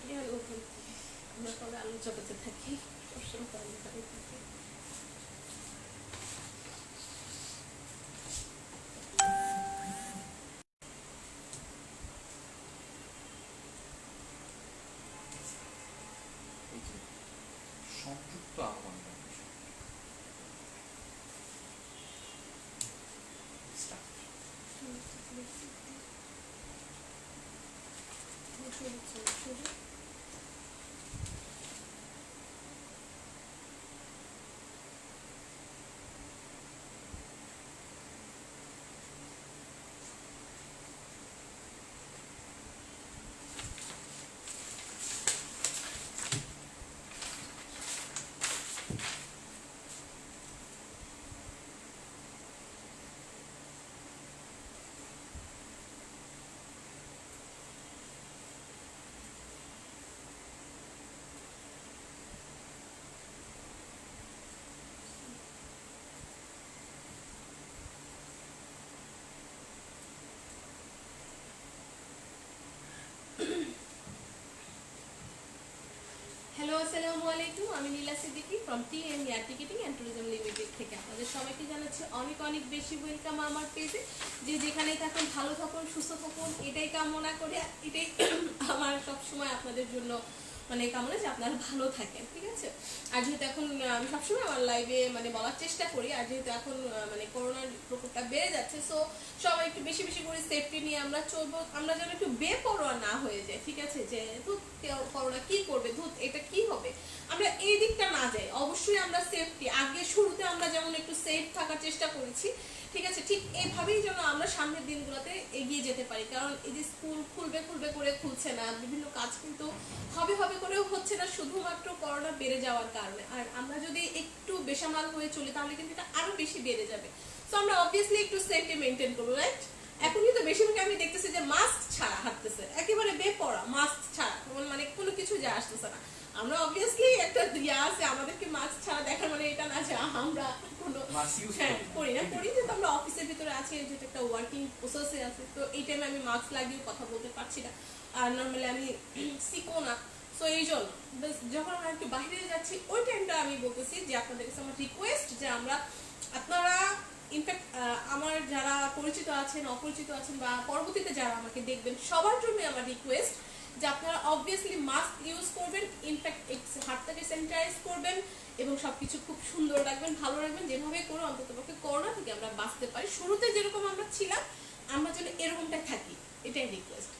ওখান থেকে আমরা তবে আলু চপাতে থাকি, সবসময় তো আলু খাই থাকি। সংযুক্ত আরব আমিরাত হ্যালো, আসসালামু আলাইকুম। আমি Neela Siddiqui from TM air ticketing and tourism limited থেকে আপনাদের সবাইকে জানাচ্ছি অনেক অনেক বেশি ওয়েলকাম আমার পেজে। যে যেখানে থাকুন ভালো থাকুন, সুস্থ থাকুন, এটাই কামনা করে, এটাই আমার সবসময় আপনাদের জন্য মানে কামনা যে আপনারা ভালো থাকেন, ঠিক আছে। আর যেহেতু এখন আমি সবসময় আমার লাইভে মানে বলার চেষ্টা করি, আর যেহেতু এখন মানে করোনার প্রকোপটা বেড়ে যাচ্ছে, সো সবাই একটু বেশি বেশি করে সেফটি নিয়ে আমরা চলবো, আমরা যেন একটু বেপরোয়া না হয়ে যায়, ঠিক আছে। যে ধুত করোনা কি করবে, ধুত এটা কি হবে, আমরা এই দিকটা না যাই। অবশ্যই আমরা সেফটি আগে শুরুতে আমরা যেমন একটু সেফ থাকার চেষ্টা করেছি, ঠিক আছে, ঠিক এইভাবেই যেন আমরা সামনের দিনগুলোতে এগিয়ে যেতে পারি। কারণ এই যে স্কুল খুলবে খুলবে করে খুলছে না, বিভিন্ন কাজ কিন্তু হবে হবে করেও হচ্ছে না, শুধুমাত্র করোনা বেড়ে যাওয়ার কারণে। আর আমরা যদি একটু বেসামাল হয়ে চলি তাহলে কিন্তু এটা আরো বেশি বেড়ে যাবে। তো আমরা অবভিয়াসলি একটু সেফটি মেনটেন করবো, রাইট। এখন কিন্তু বেশিরভাগ আমি দেখতেছি যে মাস্ক ছাড়া হাঁটতেছে, একেবারে বেপরা মাস্ক ছাড়া, মানে কোনো কিছু যা আসতেছে না। আমরা অবভিয়াসলি একটা ইয়া আছে, আমাদেরকে মাস্ক ছাড়া দেখার মানে এটা না যে আমরা কোনো করি না, করি কিন্তু আমরা অফিসের ভিতরে আছি, যেটা একটা ওয়ার্কিং প্রসেসে আছে, তো এই টাইমে আমি মাস্ক লাগিয়ে কথা বলতে পারছি না। আর নর্মালি আমি শিখো না, সো এই জন্য যখন আমরা একটু বাইরে যাচ্ছি ওই টাইমটা আমি বলতেছি যে আপনাদের কাছে আমার রিকোয়েস্ট যে আপনারা ইনফ্যাক্ট আমার যারা পরিচিত আছেন, অপরিচিত আছেন, বা পরবর্তীতে যারা আমাকে দেখবেন, সবার জন্য আমার রিকোয়েস্ট যে আপনারা অবভিয়াসলি মাস্ক ইউজ করবেন, ইনফ্যাক্ট হাতটাকে স্যানিটাইজ করবেন এবং সবকিছু খুব সুন্দর রাখবেন, ভালো রাখবেন, যেভাবে করে অন্ততপক্ষে করোনা থেকে আমরা বাঁচতে পারি। শুরুতে যেরকম আমরা ছিলাম আমরা যেন এরকমটাই থাকি, এটাই রিকোয়েস্ট।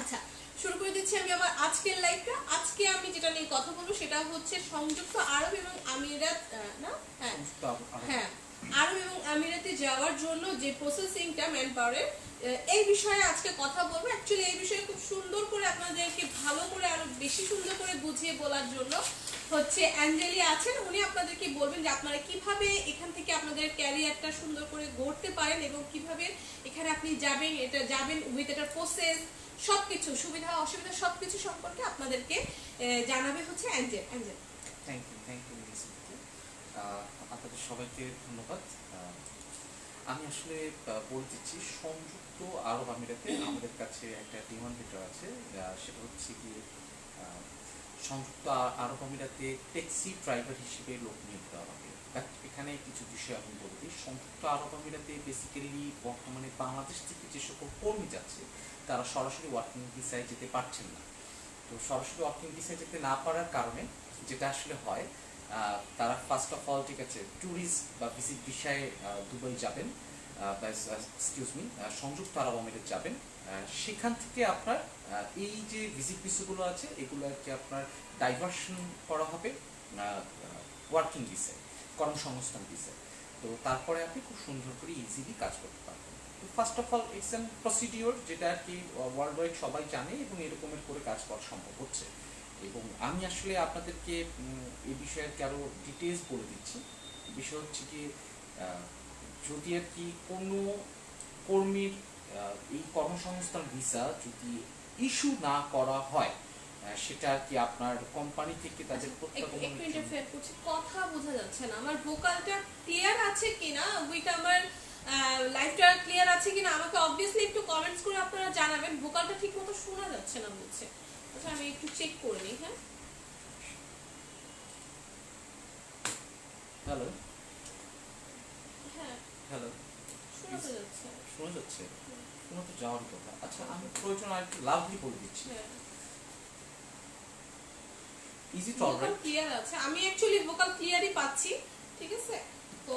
আচ্ছা, শুরু করে দিচ্ছি আমি আমার আজকের লাইভটা। আজকে আমি যেটা নিয়ে কথা বলবো সেটা হচ্ছে সংযুক্ত আরব এবং আমিরাত, না হ্যাঁ আরব এবং আমিরাতে যাওয়ার জন্য যে প্রসেসিংটা ম্যান পাওয়ারের, এই বিষয়ে আজকে কথা বলবো। অ্যাকচুয়ালি এই বিষয়ে খুব সুন্দর করে আপনাদেরকে ভালো করে আরো বেশি সুন্দর করে বুঝিয়ে বলার জন্য হচ্ছে অ্যাঞ্জেলি আছেন, উনি আপনাদেরকে বলবেন যে আপনারা কিভাবে এখান থেকে আপনাদের ক্যারিয়ারটা সুন্দর করে গড়তে পারেন এবং কিভাবে এখানে আপনি যাবেন, এটা যাবেন উইথ এটা প্রসেস, সবকিছু সুবিধা অসুবিধা সবকিছু সম্পর্কে আপনাদেরকে জানাবে হচ্ছে অ্যাঞ্জেল। থ্যাংক ইউ আপনাদের সবাইকে ধন্যবাদ। আমি আসলে বলে দিচ্ছি, সংযুক্ত আরব আমিরাতে আমাদের কাছে একটা ডিমান্ড লেটার আছে, সেটা হচ্ছে কি সংযুক্ত আরব আমিরাতে ট্যাক্সি ড্রাইভার হিসেবে লোক নিয়োগ দেওয়া হবে। এখানে কিছু বিষয় আমি বলে দিই। সংযুক্ত আরব আমিরাতে বেসিক্যালি বর্তমানে বাংলাদেশ থেকে যে সকল কর্মী যাচ্ছে তারা সরাসরি ওয়ার্কিং ভিসায় যেতে পারছেন না। তো সরাসরি ওয়ার্কিং ভিসায় যেতে না পারার কারণে যেটা আসলে হয়, তারা ফার্স্ট অফ অল, ঠিক আছে, ট্যুরিস্ট বা ভিজিট ভিসায় দুবাই যাবেন, সংযুক্ত আরব আমিরাত যাবেন। সেখান থেকে আপনার এই যে ভিজিট ভিসাগুলো আছে এগুলো আর কি আপনার ডাইভার্সন করা হবে ওয়ার্কিং ভিসায়, কর্মসংস্থান ভিসায়। তো তারপরে আপনি খুব সুন্দর করে ইজিলি কাজ করতে পারবেন। তো first of all it's an procedure, যেটা আর কি ওয়ার্ল্ড ওয়াইড সবাই জানে এবং এরকমের করে কাজ করা সম্ভব হচ্ছে। এবং আমি আসলে আপনাদেরকে এই বিষয়ে আরো ডিটেলস বলে দিচ্ছি। বিষয় হচ্ছে কি, যদি আর কি কোনো কর্মীর এই কর্মসংস্থান ভিসা যদি ইস্যু না করা হয়, সেটা আর কি আপনার কোম্পানি থেকে তাদের কথা বোঝা যাচ্ছে না, আমার ভোকালটা ক্লিয়ার আছে কিনা, উইথ আমার লাইভটা ক্লিয়ার আছে কিনা আমাকে অবভিয়াসলি একটু কমেন্টস করে আপনারা জানাবেন। ভোকালটা ঠিকমতো শোনা যাচ্ছে না বলছে, আচ্ছা আমি একটু চেক করে নিই। হ্যাঁ হ্যালো, হ্যাঁ হ্যালো, শোনা তো যাচ্ছে। শোনা যাচ্ছে? শোনা তো যাওয়ার কথা। আচ্ছা আমি প্রয়োজন আর একটু লাভলি বলে দিচ্ছি। হ্যাঁ is it vocal alright? Clear আছে, আমি অ্যাকচুয়ালি ভোকাল ক্লিয়ারই পাচ্ছি। ঠিক আছে, তো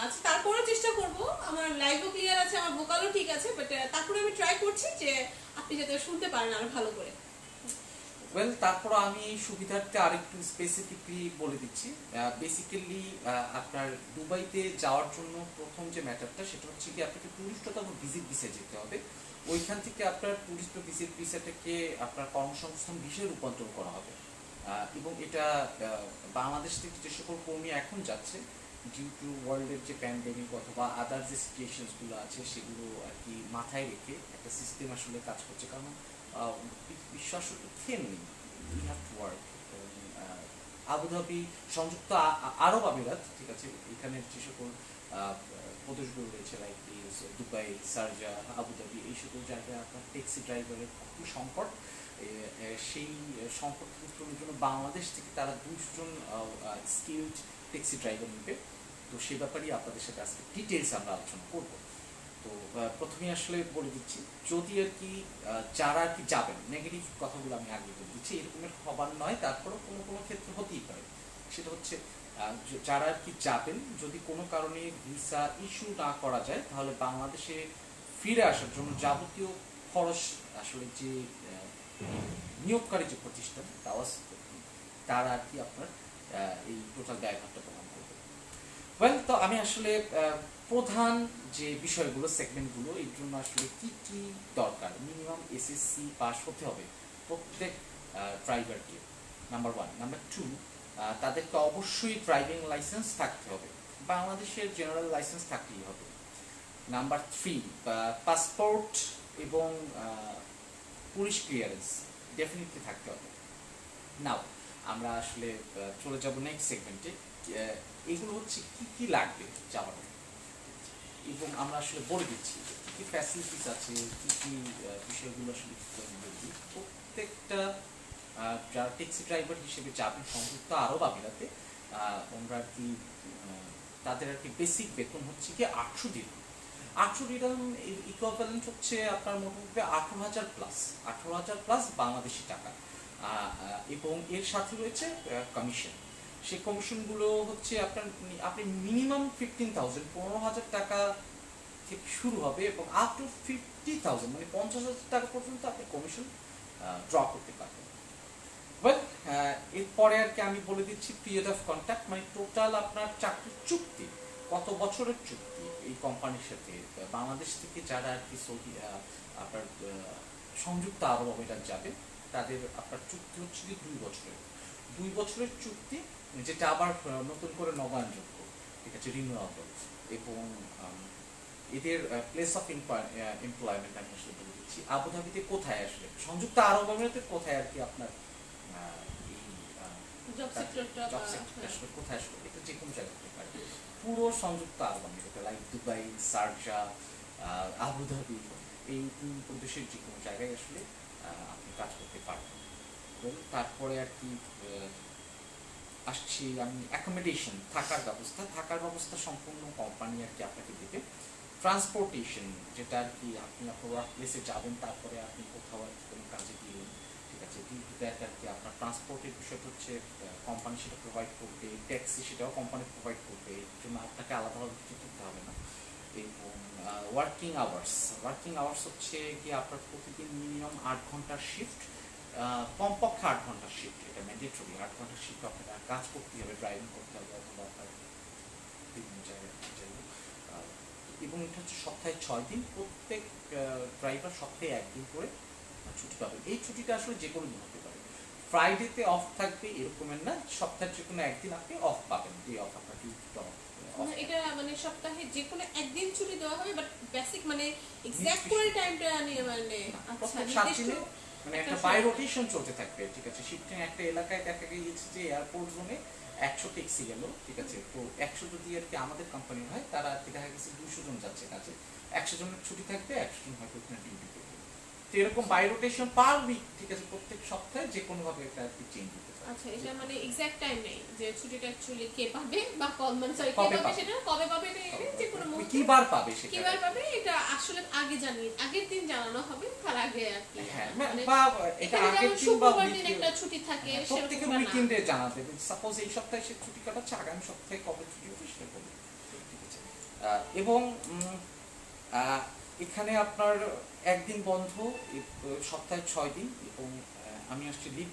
আচ্ছা তারপরে চেষ্টা করব। আমার লাইভও ক্লিয়ার আছে, আমার ভোকালও ঠিক আছে, বাট তারপরে আমি ট্রাই করছি যে আপনি যাতে শুনতে পারেন আরো ভালো করে। ওয়েল, তারপর আমি সুবিধার্থে আরেকটু স্পেসিফিকলি বলে দিচ্ছি। বেসিক্যালি আপনার দুবাইতে যাওয়ার জন্য প্রথম যে ম্যাটারটা সেটা হচ্ছে কি আপনাকে টুরিস্ট অথবা ভিজিট ভিসা যেতে হবে। ওইখান থেকে আপনার টুরিস্ট বা ভিজিট ভিসাটাকে আপনার কর্মসংস্থান ভিসায় রূপান্তর করা হবে। এবং এটা বাংলাদেশ থেকে যে সকল কর্মী এখন যাচ্ছে ডিউ টু ওয়ার্ল্ডের যে প্যান্ডেমিক অথবা আদার যে সিচুয়েশনসগুলো আছে সেগুলো আর কি মাথায় রেখে একটা সিস্টেম আসলে কাজ করছে। কারণ বিশ্ব আসলে থেমে নেই, we have to work. Abu Dhabi, সংযুক্ত আরব আমিরাত, ঠিক আছে, এখানে যে সকল প্রদেশগুলো রয়েছে লাইক দুবাই, শারজা, আবুধাবি, এই সকল জায়গায় আপনার ট্যাক্সি ড্রাইভারের খুবই সংকট। সেই সংকট দূরের জন্য বাংলাদেশ থেকে তারা 200 জন স্কিলড ট্যাক্সি ড্রাইভার নেবে। তো সে ব্যাপারেই আপনাদের সাথে আজকে ডিটেলস আমরা আলোচনা করব। তো প্রথমে আসলে বলে দিচ্ছি, যদি আর কি যারা আর কি যাবেন, নেগেটিভ কথাগুলো আমি আগে বলে দিচ্ছি, এরকমের হবার নয়, তারপরেও কোনো কোনো ক্ষেত্রে হতেই পারে। সেটা হচ্ছে যারা আর কি যাবেন, যদি কোনো কারণে ভিসা ইস্যু না করা যায় তাহলে বাংলাদেশে ফিরে আসার জন্য যাবতীয় খরচ আসলে যে নিয়োগকারী যে প্রতিষ্ঠান তারা আর কি আপনার এই টোটাল ব্যয়ভারটা প্রদান করবে। ওয়েল, তো আমি আসলে প্রধান যে বিষয়গুলো, সেগমেন্টগুলো, এর জন্য আসলে কি কি দরকার, মিনিমাম এসএসসি পাস হতে হবে প্রত্যেক ড্রাইভারকে, নাম্বার 1। নাম্বার 2, তাদেরকে অবশ্যই ড্রাইভিং লাইসেন্স থাকতে হবে, বাংলাদেশের জেনারেল লাইসেন্স থাকতেই হবে। নাম্বার 3, পাসপোর্ট এবং পুলিশ ক্লিয়ারেন্স ডেফিনেটলি থাকতে হবে। নাও আমরা আসলে চলে যাব নেক্সট সেগমেন্টে। এগুলো হচ্ছে কি কি লাগবে যাওয়ার, এবং আমরা আসলে বলে দিচ্ছি কি কি ফ্যাসিলিটিস আছে, কি কি বিষয়গুলো আসলে বলছি। প্রত্যেকটা যারা ট্যাক্সি ড্রাইভার হিসেবে যাবেন সংযুক্ত আরব আমিরাতে, আমরা আর কি তাদের আর কি বেসিক বেতন হচ্ছে কি 800 দিরহাম। 800 দিরহাম ইকুইভ্যালেন্ট হচ্ছে আপনার মোটামুটি 18,000 প্লাস, 18,000 প্লাস বাংলাদেশি টাকা। এবং এর সাথে রয়েছে কমিশন। সেই কমিশনগুলো হচ্ছে আপনি মিনিমাম 15,000, 15,000 টাকা থেকে শুরু হবে এবং আপ টু 50,000 মানে 50,000 টাকা পর্যন্ত আপনি কমিশন ড্র করতে পারবেন। ওয়েল, এরপরে আর কি আমি বলে দিচ্ছি পিরিয়ড অফ কন্ট্যাক্ট, মানে টোটাল আপনার চাকরির চুক্তি কত বছরের চুক্তি এই কোম্পানির সাথে। বাংলাদেশ থেকে যারা আর কি সৌদি আপনার সংযুক্ত আরব আমিরাত যাবে তাদের আপনার চুক্তি হচ্ছে কি 2 বছরের। 2 বছরের চুক্তি, যেটা আবার নতুন করে নবায়নযোগ্য, ঠিক আছে, রিনিউয়েবল। এবং এদের প্লেস অফ এমপ্লয়মেন্ট আমি আসলে বলে দিচ্ছি আবুধাবিতে কোথায়, আসলে সংযুক্ত আরব আমিরাতে কোথায় আর কি আপনার এই জব সেক্টরটা জব সেক্টরটা আসলে কোথায়, আসলে এটা যে কোনো জায়গায় হতে পারে। পুরো সংযুক্ত আরব আমিরাতে লাইক দুবাই, শারজা, আবুধাবি, এই 3 প্রদেশের যে কোনো জায়গায় আসলে আপনি কাজ করতে পারবেন। তারপরে আর কি আসছি আমি অ্যাকোমোডেশন, থাকার ব্যবস্থা সম্পূর্ণ কোম্পানি আর কি আপনাকে দেবে। ট্রান্সপোর্টেশন, যেটা আর কি আপনি আপনার ওয়ার্ক প্লেসে যাবেন, তারপরে আপনি কোথাও আর কি কোনো কাজে গেলেন, ঠিক আছে, ডিউ টু দ্যাট আর কি আপনার ট্রান্সপোর্টের বিষয়টা হচ্ছে কোম্পানি সেটা প্রোভাইড করবে, ট্যাক্সি সেটাও কোম্পানি প্রোভাইড করবে, এর জন্য আপনাকে আলাদাভাবে কিছু করতে হবে না। এবং ওয়ার্কিং আওয়ার্স হচ্ছে কি আপনার প্রতিদিন মিনিমাম 8 ঘন্টার শিফট, কমপক্ষে 8 ঘন্টার শিফট, এটা ম্যান্ডেটরি। 8 ঘন্টার শিফট আপনাকে কাজ করতে হবে, ড্রাইভিং করতে হবে অথবা আপনার বিভিন্ন জায়গায় যাই হোক। এবং এটা হচ্ছে সপ্তাহে 6 দিন, প্রত্যেক ড্রাইভার সপ্তাহে 1 দিন করে ছুটি পাবে। এই ছুটিটা আসলে যে কোনো দিন হতে পারে, ফ্রাইডেতে অফ থাকবে এরকমের না, সপ্তাহের যে কোনো একদিন আপনি অফ পাবেন, ডে অফ আপনার ডিউটিটা অফ। এটা মানে সপ্তাহে যে কোনো একদিন ছুটি দেওয়া হবে, বাট বেসিক মানে এক্সাক্ট করে টাইমটা নিয়ে মানে আচ্ছা নির্দিষ্ট মানে একটা বাই রোটেশন চলতে থাকবে, ঠিক আছে। শিফটিং একটা এলাকায় দেখা গিয়েছে যে এয়ারপোর্ট জোনে 100 ট্যাক্সি গেল, ঠিক আছে, তো 100 যদি আর কি আমাদের কোম্পানি হয়, তারা আর কি দেখা গেছে 200 জন যাচ্ছে কাজে, 100 জনের ছুটি থাকবে, 100 জন হয়তো ওখানে ডিউটি করবে। তো এরকম বাই রোটেশন পার উইক, ঠিক আছে, প্রত্যেক সপ্তাহে যে কোনো ভাবে এটা আর কি চেঞ্জ হতে পারে। আচ্ছা, এটা মানে এক্সাক্ট টাইম নেই যে ছুটিটা অ্যাকচুয়ালি কে পাবে বা মানে সরি কে কবে পাবে পাবে? সেটা কবে পাবে এটা এনে যে কোনো মুহূর্তে কি বার পাবে সেটা কিবার পাবে এটা আসলে আগে আগের দিন জানানো হবে, তার আগে আর কি। হ্যাঁ, মানে বা এটা এখানে আগের যেমন দিন বা শুক্রবার দিন একটা ছুটি থাকে প্রত্যেকের সেরকম না। উইকেন্ডে জানাতে হবে। সাপোজ এই সপ্তাহে সে ছুটি কাটাচ্ছে, আগামী সপ্তাহে কবে ছুটি হবে সেটা বলবে, ঠিক আছে। এবং এখানে আপনার একদিন বন্ধ, সপ্তাহে 6 দিন, এবং আমি আসছি লিভ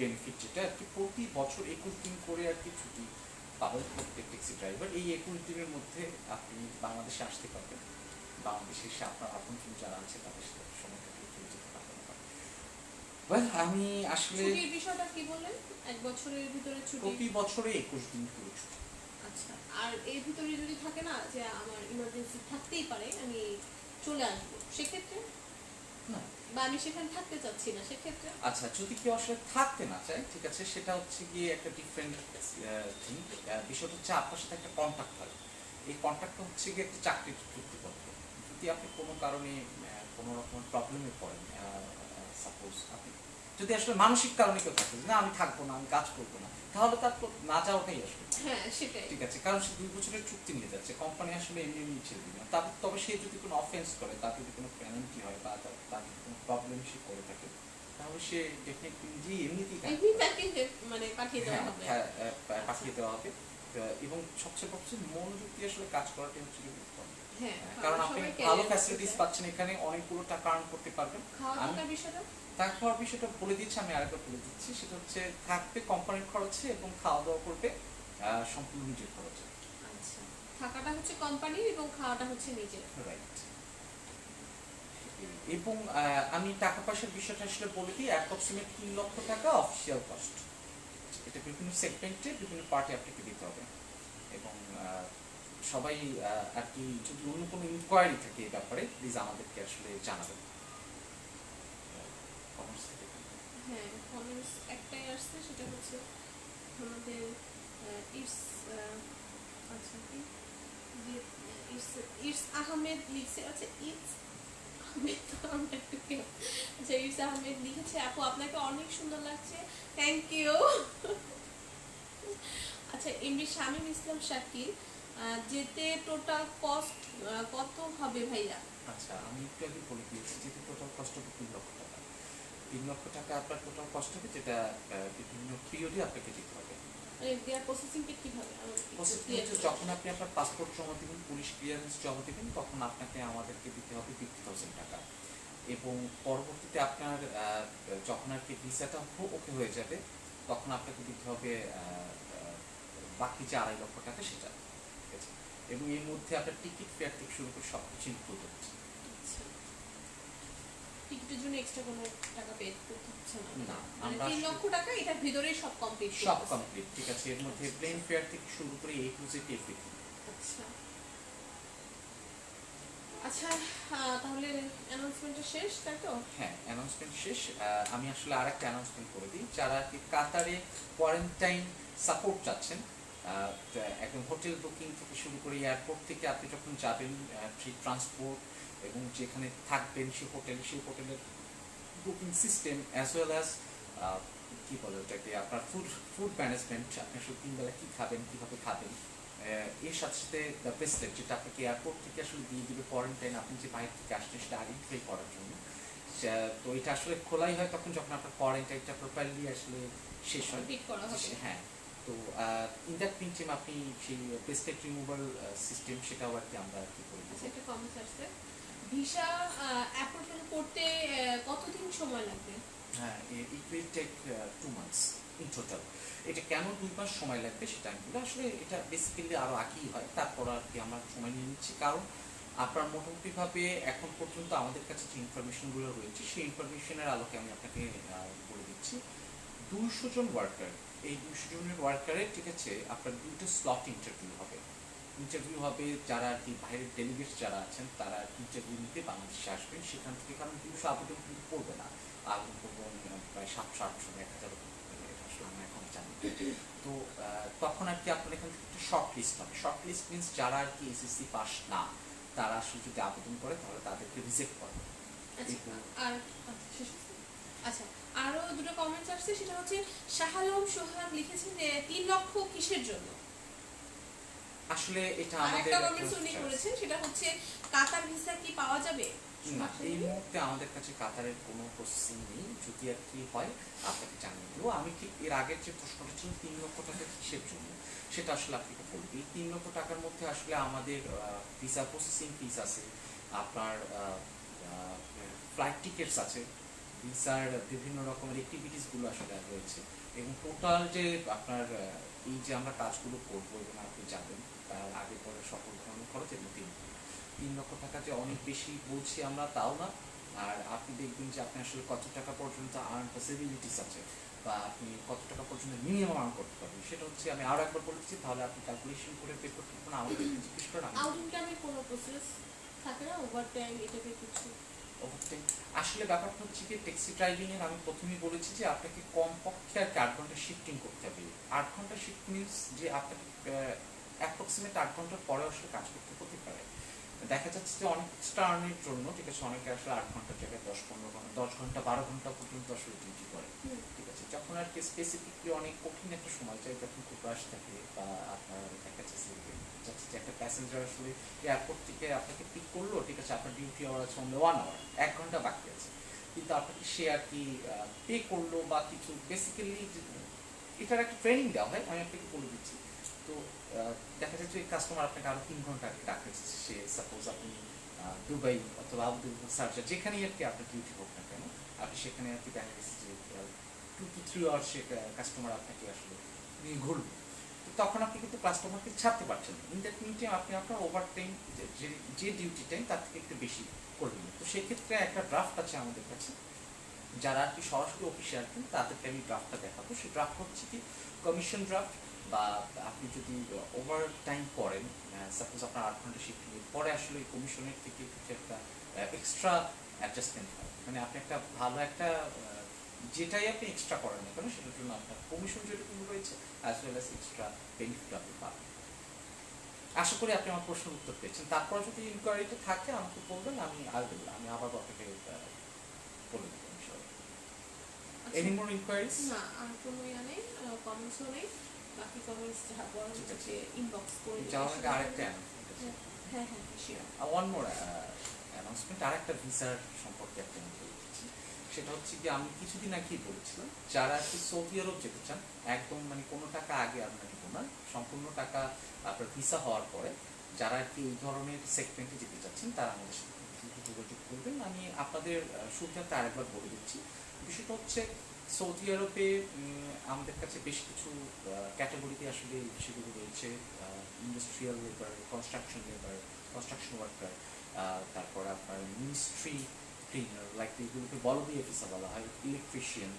বেনিফিট, যেটা আর কি প্রতি বছর 21 দিন করে আর কি ছুটি পাবেন প্রত্যেক ট্যাক্সি ড্রাইভার। এই 21 দিনের মধ্যে আপনি বাংলাদেশে আসতে পারবেন, বাংলাদেশে এসে আপনার আপনজন যারা আছে তাদের সাথে সময় কাটিয়ে চলে যেতে পারবেন। আমি আসলে ছুটির বিষয়টা কি বললেন, এক বছরের ভিতরে ছুটি প্রতি বছরে 21 দিন করে ছুটি। আচ্ছা, আর এর ভিতরে যদি থাকে না যে আমার ইমার্জেন্সি থাকতেই পারে, আমি চলে আসবো, সেক্ষেত্রে না, বা আমি সেখানে থাকতে চাচ্ছি না, সেক্ষেত্রে আচ্ছা, যদি কেউ আসলে থাকতে না চায়, ঠিক আছে, সেটা হচ্ছে গিয়ে একটা ডিফারেন্ট থিং। বিষয়টা হচ্ছে আপনার সাথে একটা কন্ট্যাক্ট হয়। এই কন্ট্যাক্টটা হচ্ছে গিয়ে একটা চাকরির চুক্তিপত্র। যদি আপনি কোনো কারণে কোনো রকম প্রবলেমে পড়েন, সাপোজ আপনি যদি আসলে মানসিক কারণে কেউ থাকে না আমি থাকবো না, আমি কাজ করবো না, তাহলে তার তো না যাওয়াটাই আসবে, হ্যাঁ সেটাই। ঠিক আছে, কারণ সে 2 বছরের চুক্তি নিয়ে যাচ্ছে, কোম্পানি আসলে এমনি এমনি ছেড়ে দিবে না। তবে সে যদি কোনো অফেন্স করে, তার যদি কোনো পেনাল্টি হয় বা তার যদি কোনো প্রবলেম সে করে থাকে, তাহলে সে ডেফিনেটলি নিজেই এমনিতেই এমনি তাকে মানে পাঠিয়ে দেওয়া হবে। পাঠিয়ে দেওয়া হবে। এবং সবচেয়ে মনোযোগ দিয়ে আসলে কাজ করাটাই হচ্ছে গুরুত্বপূর্ণ। হ্যাঁ, কারণ আপনি সবাই ভালো career ফ্যাসিলিটিস করতে পাচ্ছেন, এখানে অনেকগুলো টাকা আর্ন করতে পারবেন। খাওয়া আমি থাকার বিষয়টা খাওয়ার বিষয়টা বলে দিচ্ছি, আমি আরেকবার বলে দিচ্ছি, সেটা হচ্ছে থাকবে কোম্পানির খরচে এবং খাওয়া দাওয়া করবে সম্পূর্ণ নিজের খরচে। আচ্ছা, থাকাটা হচ্ছে কোম্পানির এবং খাওয়াটা হচ্ছে নিজের। রাইট। এবং আমি টাকা পয়সার বিষয়টা আসলে বলে দিই, অ্যাপ্রক্সিমেট 3 লক্ষ টাকা অফিসিয়াল কস্ট। এটা বিভিন্ন সেগমেন্টে বিভিন্ন পার্টে আপনাকে দিতে হবে। এবং সবাই আর কি, যদি অন্য কোনো ইনকোয়ারি থাকে এই ব্যাপারে প্লিজ আমাদেরকে আসলে জানাবেন। কমার্স থেকে হ্যাঁ, কমেন্টস একটাই আসছে, সেটা হচ্ছে আমাদের ইটস আচ্ছা কি যে ইটস আহমেদ লিখছে। আচ্ছা, ইটস আহমেদ আমরা একটু কেউ আচ্ছা, ইটস আহমেদ লিখেছে, আপু আপনাকে অনেক সুন্দর লাগছে, থ্যাংক ইউ। আচ্ছা, এমনি শামীম ইসলাম শাকিল, যেতে টোটাল কস্ট কত হবে ভাইয়া? আচ্ছা, আমি একটু আগে বলে দিয়েছি, যেটা টোটাল কস্ট হবে 3 লক্ষ টাকা। 3 লক্ষ টাকা আপনার টোটাল কস্ট হবে, যেটা বিভিন্ন পিরিয়ডে আপনাকে দিতে হবে। মানে দেয়ার প্রসেসিংটা কিভাবে প্রসেসিং হচ্ছে যখন আপনি আপনার পাসপোর্ট জমা দেবেন, পুলিশ ক্লিয়ারেন্স জমা দেবেন, তখন আপনাকে আমাদেরকে দিতে হবে 50,000 টাকা। এবং পরবর্তীতে আপনার যখন আর কি ভিসাটা ওকে হয়ে যাবে, তখন আপনাকে দিতে হবে বাকি যে 2.5 লক্ষ টাকা সেটা, ঠিক আছে। এবং এর মধ্যে আপনার টিকিট ফেয়ার থেকে শুরু করে সব কিছু ইনক্লুড হচ্ছে। আচ্ছা, টিকিটের জন্য এক্সট্রা কোনো টাকা পে করতে হচ্ছে না? না, মানে আমরা 3 লক্ষ টাকা এটার ভিতরেই সব কমপ্লিট সব কমপ্লিট, ঠিক আছে, এর মধ্যে প্লেন ফেয়ার থেকে শুরু করে A to Z এভরিথিং। আচ্ছা আচ্ছা, তাহলে অ্যানাউন্সমেন্টটা শেষ, তাই তো? হ্যাঁ, অ্যানাউন্সমেন্ট শেষ। আমি আসলে আরেকটা অ্যানাউন্সমেন্ট করে দিই, যারা কি কাতারে কোয়ারেন্টাইন সাপোর্ট চাচ্ছেন, একদম হোটেল বুকিং থেকে শুরু করে এয়ারপোর্ট থেকে আপনি যখন যাবেন, ট্রিপ ট্রান্সপোর্ট এবং যেখানে থাকবেন সেই হোটেলের booking system as well as কী বলে ওটাকে, আপনার ফুড ম্যানেজমেন্ট, আপনি আসলে 3 বেলা কী খাবেন, কীভাবে খাবেন, এর সাথে সাথে দ্য ব্রেসলেট, যেটা আপনাকে এয়ারপোর্ট থেকে আসলে দিয়ে দিবে কোয়ারেন্টাইন, আপনি যে বাইরে থেকে আসছেন সেটা আইডেন্টিফাই করার জন্য। তো এটা আসলে খোলাই হয় তখন যখন আপনার কোয়ারেন্টাইনটা প্রপারলি আসলে শেষ হয়। কমপ্লিট করা হবে। হ্যাঁ, তো ইন দ্যাট মিন টাইম আপনি সেই ব্রেসলেট রিমুভাল সিস্টেম সেটাও আর কি আমরা আর কি করে আচ্ছা, দেবো। একটা কমেন্ট আসছে, ভিসা অ্যাপ্রুভাল করতে কতদিন সময় লাগবে? হ্যাঁ, it will take 2 months in total. এটা কেন 2 মাস সময় লাগবে সেটা আমি বলি, আসলে এটা বেসিক্যালি আরও আগেই হয়, তারপর আর কি আমরা সময় নিয়ে নিচ্ছি, কারণ আপনার মোটামুটিভাবে এখন পর্যন্ত আমাদের কাছে যে ইনফরমেশনগুলো রয়েছে সেই ইনফরমেশনের আলোকে আমি আপনাকে বলে দিচ্ছি। 200 জন ওয়ার্কার, এই 200 জনের ওয়ার্কারের, ঠিক আছে, আপনার 2টা স্লট ইন্টারভিউ হবে যারা আর কি বাইরের ডেলিগেটস যারা আছেন তারা ইন্টারভিউ নিতে বাংলাদেশে আসবেন সেখান থেকে, কারণ 200 আবেদন কিন্তু পড়বে না, আবেদন করবো প্রায় 700-800 1000 আসলে আমরা এখন জানি। তো তখন আর কি আপনার এখান থেকে একটা শর্ট লিস্ট হবে। শর্ট লিস্ট মিনস যারা আর কি এসএসসি পাস না, তারা আসলে যদি আবেদন করে তাহলে তাদেরকে রিজেক্ট করবে। আচ্ছা এবং আর আচ্ছা, শেষ হয়েছে? আচ্ছা আরো দুটো কমেন্টস আসছে, সেটা হচ্ছে শাহ আলম সোহাগ লিখেছেন যে 3 লক্ষ কিসের জন্য। আসলে এটা আর আমাদের একটা একটা কমেন্টস উনি করেছেন, সেটা হচ্ছে কাতার ভিসা কি পাওয়া যাবে? না, সুযোগ এই সুবিধা? মুহূর্তে আমাদের কাছে কাতারের কোনো প্রসেসিং নেই, যদি আর কি হয় আপনাকে জানিয়ে দেবো। আমি ঠিক এর আগের যে প্রশ্নটা ছিল 3 লক্ষ টাকা কিসের জন্য, সেটা আসলে আপনাকে বলবো। এই 3 লক্ষ টাকার মধ্যে আসলে আমাদের ভিসা প্রসেসিং ফিস আছে, আপনার ফ্লাইট টিকিটস আছে, ভিসার বিভিন্ন রকমের অ্যাক্টিভিটিসগুলো আসলে রয়েছে, এবং টোটাল যে আপনার এই যে আমরা কাজগুলো করবো এবং আপনি যাবেন তার আগে পরে সকল ধরনের খরচ এবং 3 লক্ষ টাকা যে অনেক বেশি বলছি আমরা তাও না। আর আপনি দেখবেন যে আপনি আসলে কত টাকা পর্যন্ত আর্ন পসিবিলিটিস আছে, বা আপনি কত টাকা পর্যন্ত মিনিমাম আর্ন করতে পারবেন, সেটা হচ্ছে আমি আরও একবার বলেছি, তাহলে আপনি ক্যালকুলেশন করে পে করতে পারবেন। আমাকে জিজ্ঞেস করেন আমি আউট ইনকামের কোনো প্রসেস থাকে না, ওভার টাইম এটা কিছু? overtime। আসলে ব্যাপারটা হচ্ছে কি, ট্যাক্সি ড্রাইভিং এর আমি প্রথমেই বলেছি যে আপনাকে কমপক্ষে আর কি 8 ঘন্টা শিফটিং করতে হবে। 8 ঘন্টা শিফট মিনস যে আপনাকে অ্যাপ্রক্সিমেট 8 ঘন্টার পরে আসলে কাজ করতে হতে পারে। দেখা যাচ্ছে যে অনেক এক্সট্রা আর্নের জন্য, ঠিক আছে, অনেকে আসলে 8 ঘন্টার জায়গায় 10-15 ঘন্টা, 10 ঘন্টা 12 ঘন্টা পর্যন্ত আসলে ডিউটি করে, ঠিক আছে। যখন আর কি স্পেসিফিকলি অনেক কঠিন একটা সময় চাই, যখন খুব রাশ থাকে, বা আপনার দেখা যাচ্ছে যে একটা প্যাসেঞ্জার আসলে এয়ারপোর্ট থেকে আপনাকে পিক করলো, ঠিক আছে, আপনার ডিউটি আওয়ার আছে অনলি 1 আওয়ার, 1 ঘন্টা বাকি আছে, কিন্তু আপনাকে সে আর কি পে করলো বা কিছু, বেসিক্যালি এটার একটা ট্রেনিং দেওয়া হয়, আমি আপনাকে বলে দিচ্ছি। তো দেখা যাচ্ছে যে কাস্টমার আপনাকে আরো 3 ঘন্টা আগে ডাকতেছে, সে সাপোজ আপনি দুবাই অথবা আবুধাবি সার্জার যেখানেই আর কি আপনার ডিউটি হোক না কেন, আপনি সেখানে আর কি দেখা গেছে যে 2 to 3 আওয়ার সে কাস্টমার আপনাকে আসলে নিয়ে ঘুরবে। তো তখন আপনি কিন্তু কাস্টমারকে ছাড়তে পারছেন না, ইন দ্যাট মিনিটে আপনি আপনার ওভার টাইম যে ডিউটি টাইম তার থেকে একটু বেশি করবেন। তো সেক্ষেত্রে একটা ড্রাফট আছে আমাদের কাছে, যারা আর কি সরাসরি অফিসে আসবেন তাদেরকে আমি ড্রাফটটা দেখাবো। সেই ড্রাফট হচ্ছে কি কমিশন ড্রাফট, বা আপনি যদি ওভার টাইম করেন, সাপোজ আপনার 8 ঘন্টা শিফট পরে আসলে ওই কমিশনের থেকে কিছু একটা এক্সট্রা অ্যাডজাস্টমেন্ট হয়, মানে আপনি একটা ভালো একটা যেটাই আপনি এক্সট্রা করেন না কেন সেটার জন্য আপনার কমিশন যেটুকু রয়েছে as well as extra benefit আপনি পাবেন। আশা করি আপনি আমার প্রশ্নের উত্তর পেয়েছেন। তারপর যদি ইনকোয়ারিটা থাকে আমাকে বলবেন, আমি আমি আবার আপনাকে বলে দেবো ইনশাআল্লাহ। Any more inquiries? না আর কোনো ইয়া নেই, কমেন্টসও নেই। বাকি কমেন্টস যা বলার ঠিক আছে। হচ্ছে ইনবক্স করে দিন। যাওয়ার আগে আরেকটা announcement আছে। হ্যাঁ হ্যাঁ শিওর। ওয়ান মোর অ্যানাউন্সমেন্ট, আরেকটা ভিসার সম্পর্কে একটা আমি বলে দিচ্ছি। সেটা হচ্ছে কি, আমি কিছুদিন আগেই বলেছিলাম যারা আর কি সৌদি আরব যেতে চান, একদম মানে কোনো টাকা আগে আমরা নিব না, সম্পূর্ণ টাকা আপনার ভিসা হওয়ার পরে যারা আর কি এই ধরনের সেগমেন্টে যেতে চাচ্ছেন তারা আমাদের সাথে দ্রুত যোগাযোগ করবেন। আমি আপনাদের সুবিধাতে আরেকবার বলে দিচ্ছি। বিষয়টা হচ্ছে সৌদি আরবে আমাদের কাছে বেশ কিছু ক্যাটাগরিতে আসলে এই বিষয়গুলো রয়েছে, industrial labour, construction labour, construction worker, তারপর আপনার মিনিস্ট্রি ক্লিনার, লাইক এগুলোকে বলবীয় ভিসা বলা হয়, ইলেকট্রিশিয়ান।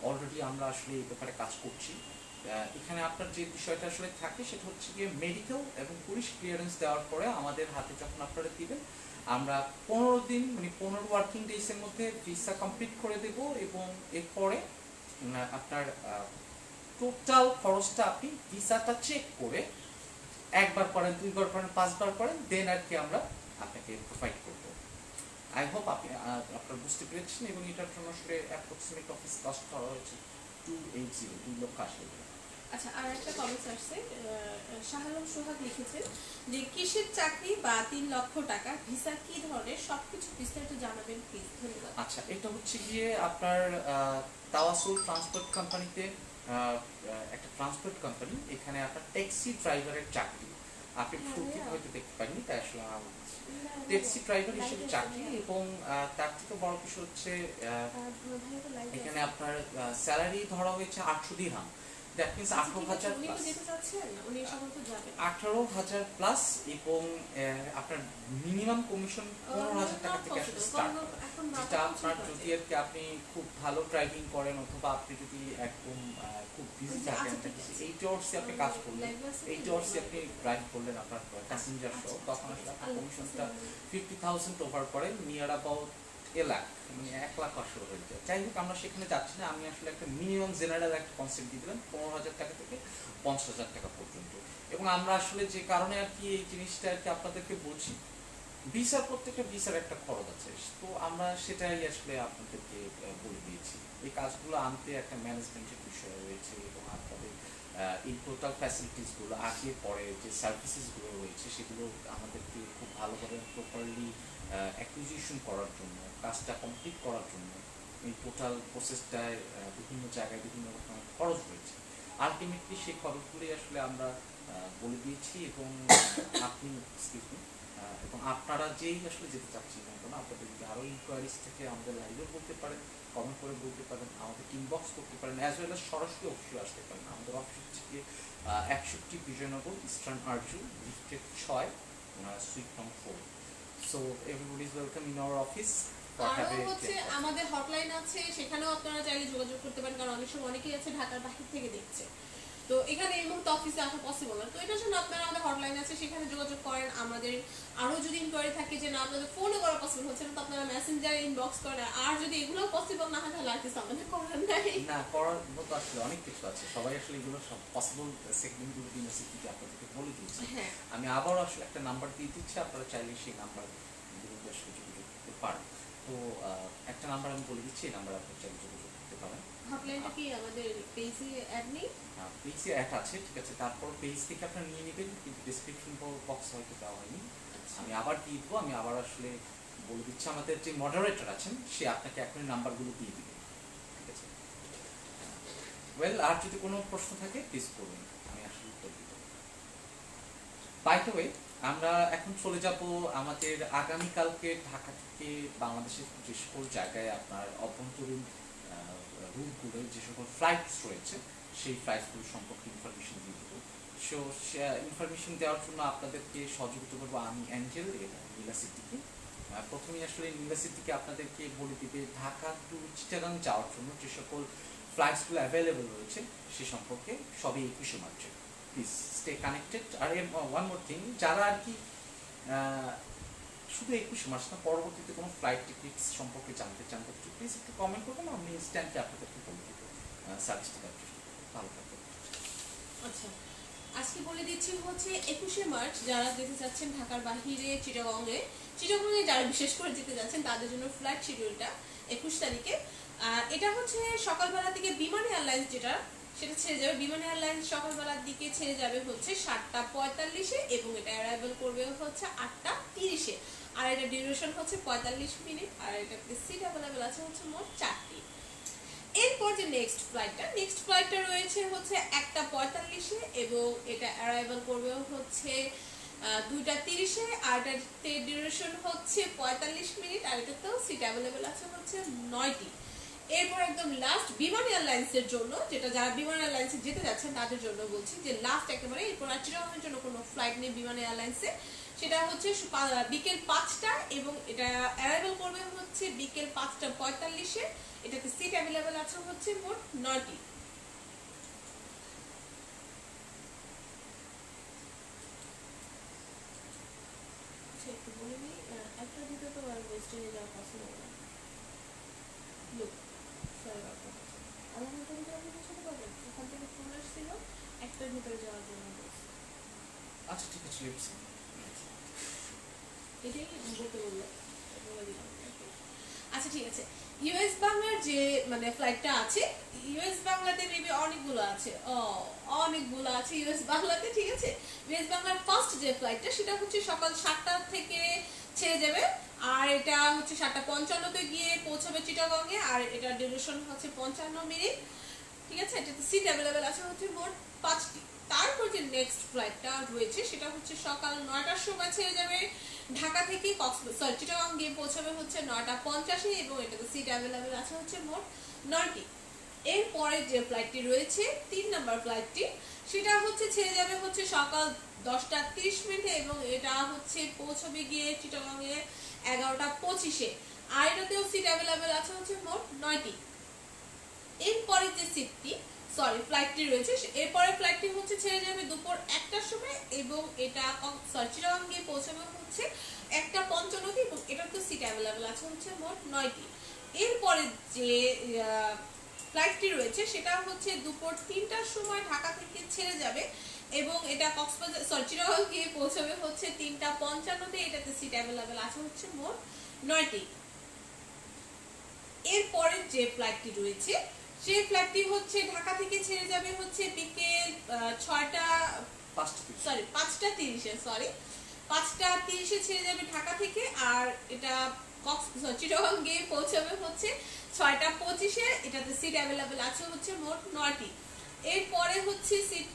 অলরেডি আমরা আসলে এই ব্যাপারে কাজ করছি। এখানে আপনার যে বিষয়টা আসলে থাকে সেটা হচ্ছে গিয়ে মেডিকেল এবং পুলিশ ক্লিয়ারেন্স দেওয়ার পরে আমাদের হাতে যখন আপনারা দিবেন, আমরা 15 দিন মানে 15 ওয়ার্কিং ডেজের মধ্যে ভিসা কমপ্লিট করে দেব, এবং এরপরে আপনার টোটাল খরচটা আপনি ভিসাটা চেক করে 1বার করেন, 2বার করেন, 5বার করেন, দেন আর কি আমরা আপনাকে প্রোভাইড করব। আই হোপ আপনি আপনারা বুঝতে পেরেছেন, এবং এটার জন্য আসলে অ্যাপ্রক্সিমেট অফিস কস্ট করা হয়েছে 280 আচ্ছা আর একটা কমেন্টস আসছে, শাহ আলম সোহাগ লিখেছেন যে কিসের চাকরি বা 3 লক্ষ টাকা ভিসা কি ধরনের, সবকিছু বিস্তারিত জানাবেন প্লিজ, ধন্যবাদ। আচ্ছা, এটা হচ্ছে গিয়ে আপনার তাওয়াসুল ট্রান্সপোর্ট কোম্পানিতে, একটা ট্রান্সপোর্ট কোম্পানি, এখানে আপনার ট্যাক্সি ড্রাইভারের চাকরি। আপনি শুরুতে হয়তো দেখতে পারেননি, তাই আসলে আমার ট্যাক্সি ড্রাইভার হিসেবে চাকরি, এবং তার থেকে বড় বিষয় হচ্ছে এখানে আপনার স্যালারি ধরা হয়েছে 800 দিরহাম, দ্যাট মিনস 18,000 উনি তো প্লাস। যেতে চাচ্ছেন, উনি সম্ভবত যাবেন। 18,000 প্লাস, এবং আপনার মিনিমাম কমিশন 15,000 টাকা থেকে আসলে স্টার্ট হয়, যেটা আপনার যদি আর কি আপনি খুব ভালো ড্রাইভিং করেন, অথবা আপনি যদি একদম খুব বিজি থাকেন, 8 আওয়ার্সে আপনি কাজ করলেন, 8 আওয়ার্সে আপনি ড্রাইভ করলেন আপনার প্যাসেঞ্জার সহ, তখন আসলে আপনার কমিশনটা 50,000 ওভার করে নিয়ার অ্যাবাউট 1 লাখ, মানে 1 লাখ আসলে হয়ে যায়। যাই হোক, আমরা সেখানে যাচ্ছি না, আমি আসলে একটা মিনিমাম জেনারেল একটা কনসেপ্ট দিয়ে দিলাম 15,000 টাকা থেকে 50,000 টাকা পর্যন্ত। এবং আমরা আসলে যে কারণে আর কি এই জিনিসটা আর কি আপনাদেরকে বলছি, ভিসার প্রত্যেকটা ভিসার একটা খরচ আছে, তো আমরা সেটাই আসলে আপনাদেরকে বলে দিয়েছি। এই কাজগুলো আনতে একটা ম্যানেজমেন্টের বিষয় রয়েছে এবং আপনাদের এই টোটাল ফ্যাসিলিটিসগুলো আগে পরে যে সার্ভিসেসগুলো রয়েছে সেগুলো আমাদেরকে খুব ভালোভাবে প্রপারলি অ্যাকুইজিশন করার জন্য, কাজটা কমপ্লিট করার জন্য এই টোটাল প্রসেসটায় বিভিন্ন জায়গায় বিভিন্ন রকমের খরচ রয়েছে। আলটিমেটলি সেই খরচগুলোই আসলে আমরা বলে দিয়েছি এবং আপনি এক্সকিউজ মি এবং আপনারা যেই আসলে যেতে চাচ্ছেন না কেন, আপনাদের যদি আরও ইনকোয়ারিজ থেকে আমাদের লাইভে বলতে পারেন, কমেন্ট করে বলতে পারেন, আমাদের ইনবক্স করতে পারেন, অ্যাজ ওয়েল এজ সরাসরি অফিসে আসতে পারেন। আমাদের অফিস হচ্ছে গিয়ে 61 Bijoynagar, eastern Arzoo, lifted 6, suite number 4। So everybody is welcome in our office. আরও হচ্ছে আমাদের হটলাইন আছে, সেখানেও আপনারা চাইলে যোগাযোগ করতে পারেন, কারণ অনেক সময় অনেকেই আছে ঢাকার বাহির থেকে দেখছে, তো এখানে এই মুহূর্তে অফিসে আসা পসিবল না, তো এটার জন্য আপনারা আমাদের হটলাইন আছে সেখানে যোগাযোগ করেন। আমাদের আরও যদি ইনকোয়ারি থাকে যে না আপনাদের ফোনে করা পসিবল হচ্ছে না, তো আপনারা মেসেঞ্জারে ইনবক্স করেন। আর যদি এগুলো পসিবল না হয় তাহলে আর কিছু আমাদের করার নাই, না করার মতো আসলে অনেক কিছু আছে, সবাই আসলে এগুলো সব পসিবল সেগমেন্টগুলো ইউনিভার্সিটিতে আপনাদেরকে বলে দিয়েছি। হ্যাঁ আমি আবারও আসলে একটা নাম্বার দিয়ে দিচ্ছি, আপনারা চাইলে সেই নাম্বারগুলোতে আসলে যোগাযোগ করতে পারেন। তো একটা নাম্বার আমি বলে দিচ্ছি, এই নাম্বার আপনি চাইলে যোগাযোগ করতে পারেন। হটলাইনটা কি আমাদের পেজে অ্যাড নেই? পেজে অ্যাড আছে, ঠিক আছে, তারপর পেজ থেকে আপনারা নিয়ে নেবেন, কিন্তু ডিসক্রিপশন বক্স হয়তো দেওয়া হয়নি। আমি আবার দিয়ে দেবো, আমি আবার আসলে বলে দিচ্ছি, আমাদের যে মডারেটর আছেন সে আপনাকে এখনই নাম্বারগুলো দিয়ে দিবে, ঠিক আছে। ওয়েল, আর যদি কোনো প্রশ্ন থাকে প্লিজ করুন, আমি আসলে উত্তর দিব। বাই দ্য ওয়ে, আমরা এখন চলে যাব আমাদের আগামীকালকে ঢাকা থেকে বাংলাদেশের যে সকল জায়গায় আপনার অভ্যন্তরীণ রুটগুলো, যে সকল ফ্লাইটস রয়েছে সেই ফ্লাইটসগুলো সম্পর্কে ইনফরমেশন দিয়ে দেবো। সো ইনফরমেশন দেওয়ার জন্য আপনাদেরকে সহযোগিতা করবো আমি, অ্যাঞ্জেল এবং নীলা সিদ্দিকী। প্রথমেই আসলে নীলা সিদ্দিকী আপনাদেরকে বলে দিবে ঢাকা টু চিটাগাং যাওয়ার জন্য যে সকল ফ্লাইটসগুলো অ্যাভেলেবল রয়েছে সে সম্পর্কে, সবই 21শে মার্চে। Please stay connected. আর ওয়ান মোর থিং, যারা আর কি শুধু 21শে মার্চ না, পরবর্তীতে কোনো ফ্লাইট টিকিটস সম্পর্কে জানতে চান, প্লিজ একটু কমেন্ট করবেন, আমি ইনস্ট্যান্টলি আপনাদেরকে বলে দেবো, সার্ভিসটা দেওয়ার চেষ্টা করবো। ভালো থাকবেন। আচ্ছা, আজকে বলে দিচ্ছি হচ্ছে 21শে মার্চ যারা যেতে চাচ্ছেন ঢাকার বাহিরে চিটাগংয়ে যারা বিশেষ করে যেতে যাচ্ছেন তাদের জন্য ফ্লাইট শিডিউলটা 21 তারিখে। এটা হচ্ছে সকালবেলা থেকে বিমান এয়ারলাইন্স সেটা ছেড়ে যাবে। বিমান এয়ারলাইন্স সকালবেলার দিকে ছেড়ে যাবে হচ্ছে 7:45-এ এবং এটা অ্যারাইভাল করবে হচ্ছে 8:30-এ। আর এটা ডিউরেশন হচ্ছে 45 মিনিট, আর এটাতে সিট অ্যাভেলেবেল আছে হচ্ছে মোট 4টি। এরপর যে নেক্সট ফ্লাইটটা রয়েছে হচ্ছে 1:45-এ এবং এটা অ্যারাইভাল করবে হচ্ছে 2:30-এ, আর এটাতে ডিউরেশন হচ্ছে 45 মিনিট, আর এটাতেও সিট অ্যাভেলেবেল আছে হচ্ছে 9টি। এরপর একদম লাস্ট বিমান এয়ারলাইন্সের জন্য, যেটা যারা বিমান এয়ারলাইন্সে যেতে যাচ্ছেন তাদের জন্য বলছি যে লাস্ট একেবারে, এরপর আর চিটাগংয়ের জন্য কোনো ফ্লাইট নেই বিমান এয়ারলাইন্সে। সেটা হচ্ছে বিকেল 5টা এবং এটা অ্যারাইভাল করবে হচ্ছে বিকেল 5:45-এ। এটাতে সিট অ্যাভেলেবেল আছে হচ্ছে মোট 9টি। একটু বলে নিই, একটা দিতে তো আর ওয়েস্টার্নে যাওয়া পসিবল না। লুক, সরি বাবা, আধা ঘন্টার ভিতরে আপনি পৌঁছাতে পারবেন? ওখান থেকে ফোন আসছিল একটার ভিতরে যাওয়ার জন্য বলছে। আচ্ছা ঠিক আছে, এটাই বলতে বললো, বলে দিলাম আপনাকে। আচ্ছা ঠিক আছে, ইউএস বাংলার যে মানে ফ্লাইটটা আছে, ইউএস বাংলাতে মেবি অনেকগুলো আছে, ইউএস বাংলাতে, ঠিক আছে। ইউএস বাংলার ফার্স্ট যে ফ্লাইটটা সেটা হচ্ছে সকাল 7টা থেকে ছেড়ে যাবে, আর এটা হচ্ছে 7:55-তে গিয়ে পৌঁছাবে চিটাগংয়ে, আর এটা ডিউরেশন হচ্ছে 55 মিনিট, ঠিক আছে। এটাতে সিট অ্যাভেলেবেল আছে হচ্ছে মোট 5টি। তারপর যে নেক্সট ফ্লাইটটা রয়েছে সেটা হচ্ছে সকাল 9টার সময় ছেড়ে যাবে ঢাকা থেকে চিটাগং গিয়ে পৌঁছাবে হচ্ছে 9:50-এ এবং এটাতে সিট অ্যাভেলেবেল আছে হচ্ছে মোট 9টি। এরপরে যে ফ্লাইটটি রয়েছে 3 নাম্বার ফ্লাইটটি, সেটা হচ্ছে ছেড়ে যাবে হচ্ছে সকাল 10:30 এবং এটা হচ্ছে পৌঁছাবে গিয়ে চিটাগংয়ে 11:25-এ, আর এটাতেও সিট অ্যাভেলেবেল আছে হচ্ছে মোট 9টি। এরপরে যে ফ্লাইটটি রয়েছে, এরপরে ফ্লাইটটি হচ্ছে ছেড়ে যাবে দুপুর 1টার সময় এবং এটা চিটাগং গিয়ে পৌঁছাবে হচ্ছে 1:55 এবং এটার তো সিট অ্যাভেলেবেল আছে হচ্ছে মোট 9টি। এরপরে যে ফ্লাইটটি রয়েছে সেটা হচ্ছে দুপুর 3টার সময় ঢাকা থেকে ছেড়ে যাবে এবং এটা কক্সবাজার চিটাগং গিয়ে পৌঁছাবে হচ্ছে 3:55-তে। এটাতে সিট অ্যাভেলেবেল আছে হচ্ছে মোট 9টি। এর পরের যে ফ্লাইটটি রয়েছে সেই ফ্লাইটটি হচ্ছে ঢাকা থেকে ছেড়ে যাবে হচ্ছে বিকেল 5:30-এ সরি 5:30-এ ছেড়ে যাবে ঢাকা থেকে। আর এটা চিটাগং গিয়ে পৌঁছাবে হচ্ছে 6:25-এ। এটাতে সিট অ্যাভেলেবেল আছে হচ্ছে মোট 9টি। এরপরে হচ্ছে সিট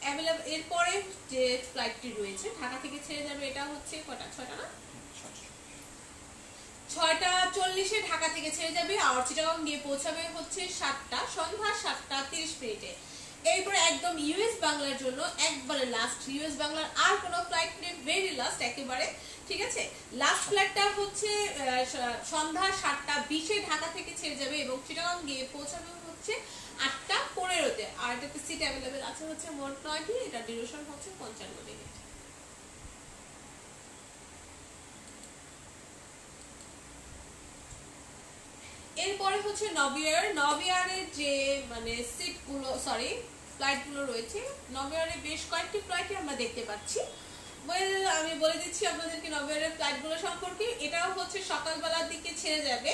অ্যাভেলেবেল এরপরে যে ফ্লাইটটি রয়েছে ঢাকা থেকে ছেড়ে যাবে, এটা হচ্ছে কটা 6টা না 6:40-এ ঢাকা থেকে ছেড়ে যাবে। আর চিটাগং গিয়ে পৌঁছাবে হচ্ছে সন্ধ্যা 7:30-এ। এরপরে একদম ইউএস বাংলার জন্য একবারে লাস্ট, ইউএস বাংলার আর কোনো ফ্লাইট নেই, ভেরি লাস্ট একেবারে, ঠিক আছে। লাস্ট ফ্লাইটটা হচ্ছে সন্ধ্যা 7:20-এ ঢাকা থেকে ছেড়ে যাবে এবং চিটাগং গিয়ে পৌঁছাবে হচ্ছে 8:15-তে। আর এটাতে সিট অ্যাভেলেবেল আছে হচ্ছে মোট 9টি। এটা ডিউরেশন হচ্ছে 55 মিনিট। এরপরে হচ্ছে নবিয়ারের যে মানে সিটগুলো ফ্লাইটগুলো রয়েছে, নবিয়ারের বেশ কয়েকটি ফ্লাইটই আমরা দেখতে পাচ্ছি। আমি বলে দিচ্ছি আপনাদেরকে নবিয়ারের ফ্লাইটগুলো সম্পর্কে। এটাও হচ্ছে সকালবেলার দিকে ছেড়ে যাবে।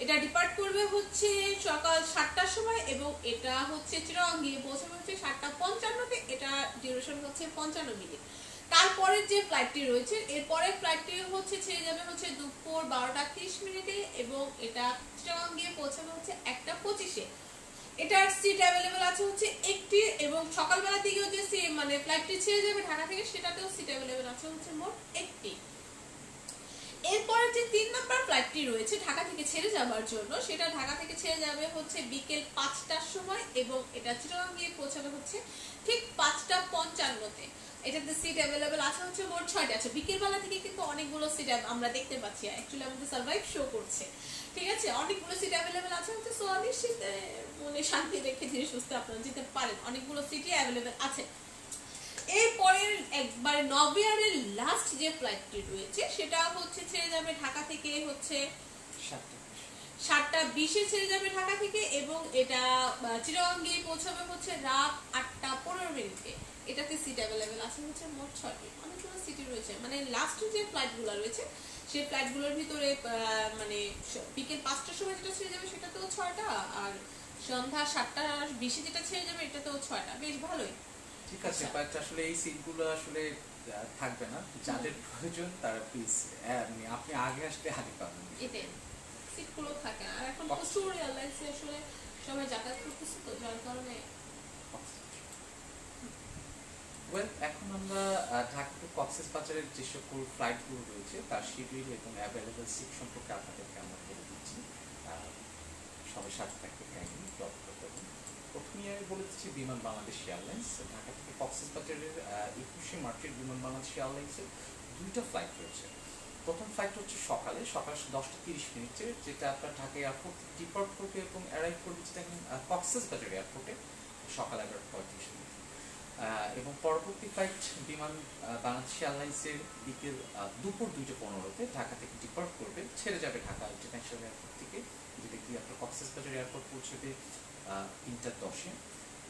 এটা ডিপার্ট করবে হচ্ছে সকাল 7টার সময় এবং এটা হচ্ছে চিটাগং গিয়ে পৌঁছাবে হচ্ছে 7:55-তে। এটা ডিউরেশন হচ্ছে 55 মিনিট। তারপরের যে ফ্লাইটটি রয়েছে, এরপরের ফ্লাইটটি হচ্ছে ছেড়ে যাবে হচ্ছে দুপুর 12:30 এবং এটা চিটাগং গিয়ে পৌঁছাবে হচ্ছে 1:25-এ। এটার সিট অ্যাভেলেবেল আছে হচ্ছে একটি এবং সকালবেলার দিকেও যে মানে ফ্লাইটটি ছেড়ে যাবে ঢাকা থেকে সেটাতেও সিট অ্যাভেলেবেল আছে হচ্ছে মোট একটি। এরপরে যে 3 নম্বর ফ্লাইটটি রয়েছে ঢাকা থেকে ছেড়ে যাওয়ার জন্য, সেটা ঢাকা থেকে ছেড়ে যাবে হচ্ছে বিকেল 5টার সময় এবং এটা চিটাগং গিয়ে পৌঁছাবে হচ্ছে ঠিক 5:55-তে। এটাতে সিট অ্যাভেলেবেল আছে হচ্ছে মোট 6টি। আছে বিকেলবেলা থেকে কিন্তু অনেকগুলো সিট আমরা দেখতে পাচ্ছি, অ্যাকচুয়ালি আমাদের সার্ভাইভ শো করছে, ঠিক আছে। অনেকগুলো সিট অ্যাভেলেবেল আছে হচ্ছে, সো নিশ্চিত মনে শান্তি রেখে ধীরে সুস্থে আপনারা যেতে পারেন, অনেকগুলো সিটই অ্যাভেলেবেল আছে। এরপরে একবার নবিয়ারের লাস্ট যে ফ্লাইটটি রয়েছে সেটা হচ্ছে ছেড়ে যাবে ঢাকা থেকে হচ্ছে 7:20-এ ছেড়ে যাবে ঢাকা থেকে এবং এটা চিটাগং গিয়ে পৌঁছাবে হচ্ছে রাত 8:15-এ। এটাতে সিট অ্যাভেলেবেল আছে হচ্ছে মোট 6টি। অনেকগুলো সিটি রয়েছে, মানে লাস্ট যে ফ্লাইটগুলো রয়েছে সেই ফ্লাইটগুলোর ভিতরে মানে বিকেল 5টার সময় যেটা ছেড়ে যাবে সেটাতেও 6টা, আর সন্ধ্যা 7:20-এ যেটা ছেড়ে যাবে এটাতেও 6টা। বেশ ভালোই, ঠিক আছে। বাট আসলে এই সিটগুলো আসলে থাকবে না, যাদের প্রয়োজন তারা প্লিজ আপনি আগে আসলে আগে পাবেন। এটাই, সিটগুলো থাকে না। আর এখন প্রচুর এয়ারলাইন্সে আসলে সবাই যাতায়াত করতেছে, তো যার কারণে। এখন আমরা ঢাকা টু কক্সবাজারের যে সকল ফ্লাইটগুলো রয়েছে তার শিডিউল এবং অ্যাভেলেবল সিট সম্পর্কে আপনাদেরকে আমরা বলে দিচ্ছি। সবাই সাথে থাকতে কাইন্ডলি ড্রপ করতে হবে। প্রথমেই আমি বলে দিচ্ছি বিমান বাংলাদেশ এয়ারলাইন্স ঢাকা থেকে কক্সবাজারের 21শে মার্চের বিমান বাংলাদেশ এয়ারলাইন্সের 2টা ফ্লাইট রয়েছে। প্রথম ফ্লাইট হচ্ছে সকাল 10:30 যেটা আপনার ঢাকা এয়ারপোর্ট ডিপার্ট করবে এবং অ্যারাইভ করবে যেটা কক্সবাজার এয়ারপোর্টে সকাল 11:35। এবং পরবর্তী ফ্লাইট বিমান বাংলাদেশ এয়ারলাইন্সের বিকেল দুপুর 2:15-তে ঢাকা থেকে ডিপার্ট করবে, ছেড়ে যাবে ঢাকা ইন্টারন্যাশনাল এয়ারপোর্ট থেকে, যেটা কি আপনার কক্সবাজার এয়ারপোর্ট পৌঁছবে 3:10-এ।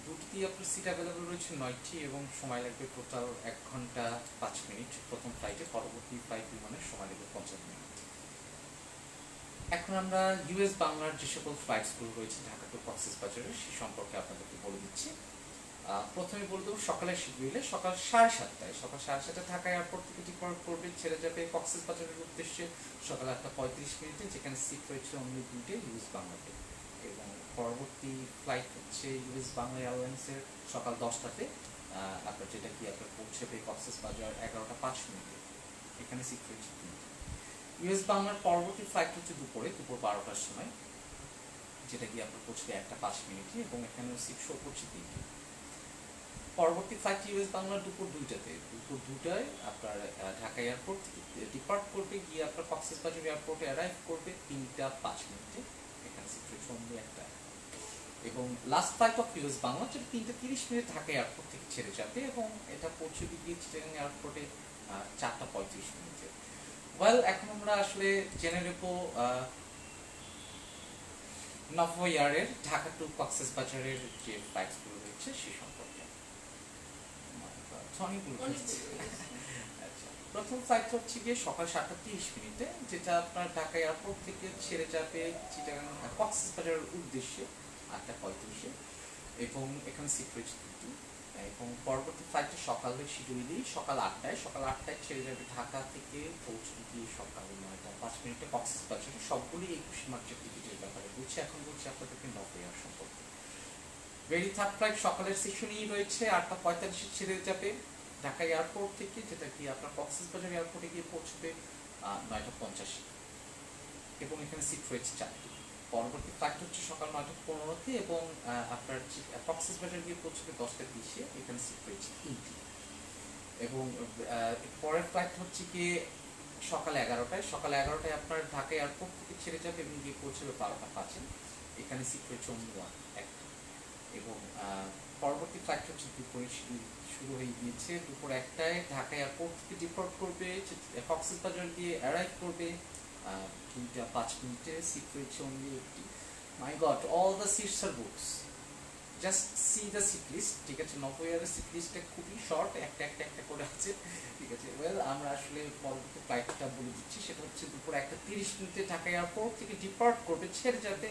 দুটিতেই আপনার সিট অ্যাভেলেবল রয়েছে 9টি এবং সময় লাগবে টোটাল 1 ঘন্টা 5 মিনিট প্রথম ফ্লাইটে। পরবর্তী ফ্লাইট বিমানের সময় লাগবে 50 মিনিট। এখন আমরা ইউএস বাংলার যে সকল ফ্লাইটসগুলো রয়েছে ঢাকা টু কক্সবাজারের সে সম্পর্কে আপনাদেরকে বলে দিচ্ছি। প্রথমে বলে দেবো সকালের শিডিউলে সকাল 7:30 ঢাকা এয়ারপোর্ট থেকে ডিপার্ট করবে, ছেড়ে যাবে কক্সবাজারের উদ্দেশ্যে সকাল 8:35, যেখানে সিট রয়েছে অন্য 2টে ইউএস বাংলাতে। এবং পরবর্তী ফ্লাইট হচ্ছে ইউএস বাংলা এয়ারলাইন্সের সকাল 10টাতে, আপনার যেটা কি আপনার পৌঁছবে কক্সবাজার 11:05। এখানে সিট রয়েছে 3টে। ইউএস বাংলার পরবর্তী ফ্লাইট হচ্ছে দুপুর 12টার সময়, যেটা কি আপনার পৌঁছবে 1:05 এবং এখানেও সিট শো করছে 3টে। পরবর্তী ফ্লাইট ইউএস বাংলার দুপুর 2টায় আপনার ঢাকা এয়ারপোর্ট ডিপার্ট করবে, গিয়ে আপনার কক্সবাজার এয়ারপোর্টে অ্যারাইভ করবে 3:05। এখানে সিট রয়েছে অন্য একটা। এবং last flight of US Bangla যেটা 3:30 ঢাকা এয়ারপোর্ট থেকে ছেড়ে যাবে এবং এটা পৌঁছবে গিয়ে চিটাগং এয়ারপোর্টে 4:35। এখন আমরা আসলে জেনে নেব নভোএয়ারের ঢাকা টু কক্সবাজারের যে ফ্লাইটসগুলো রয়েছে সে সম্পর্কে। অনেকগুলো অনেকগুলো আচ্ছা, প্রথম ফ্লাইট হচ্ছে গিয়ে সকাল 7:30 যেটা আপনার ঢাকা এয়ারপোর্ট থেকে ছেড়ে যাবে চিটাগাং কক্সবাজারের উদ্দেশ্যে 8:35 এবং এখানে সিট রয়েছে দুটি। এবং পরবর্তী ফ্লাইটে সকালের শিডিউলেই সকাল 8টায় ছেড়ে যাবে ঢাকা থেকে, পৌঁছবে গিয়ে সকাল 9:05 কক্সবাজারে। সবগুলি 21 মার্চের টিকিটের ব্যাপারে বলছি। এখন বলছি আপনাদেরকে নভোএয়ার সম্পর্কে। ভেরি থার্ড ফ্লাইট সকালের সেশনেই রয়েছে, 8:45 ছেড়ে যাবে ঢাকা এয়ারপোর্ট থেকে, যেটা কি আপনার কক্সবাজার এয়ারপোর্টে গিয়ে পৌঁছবে 9:50 এবং এখানে সিট রয়েছে 4টি। পরবর্তী ফ্লাইট হচ্ছে সকাল 9:15 এবং আপনার কক্সবাজার গিয়ে পৌঁছবে 10:30, এখানে সিট রয়েছে 3টি। এবং পরের ফ্লাইট হচ্ছে গিয়ে সকাল 11টায় আপনার ঢাকা এয়ারপোর্ট থেকে ছেড়ে যাবে এবং গিয়ে পৌঁছবে 12:05, এখানে সিট রয়েছে অন্য একটা। এবং পরবর্তী ফ্লাইট হচ্ছে দুপুরে শুরু হয়ে গিয়েছে, দুপুর 1টায় ঢাকা এয়ারপোর্ট থেকে ডিপার্ট করবে, কক্সবাজার গিয়ে অ্যারাইভ করবে 2:05, সিট রয়েছে অনলি একটি। My God, all the seats are books, just see the seat list, ঠিক আছে। নভোএয়ারের সিট লিস্টটা খুবই শর্ট, একটা করে আছে, ঠিক আছে। ওয়েল, আমরা আসলে পরবর্তী ফ্লাইটটা বলে দিচ্ছি, সেটা হচ্ছে দুপুর 1:30 ঢাকা এয়ারপোর্ট থেকে ডিপার্ট করবে, ছেড়ে যাবে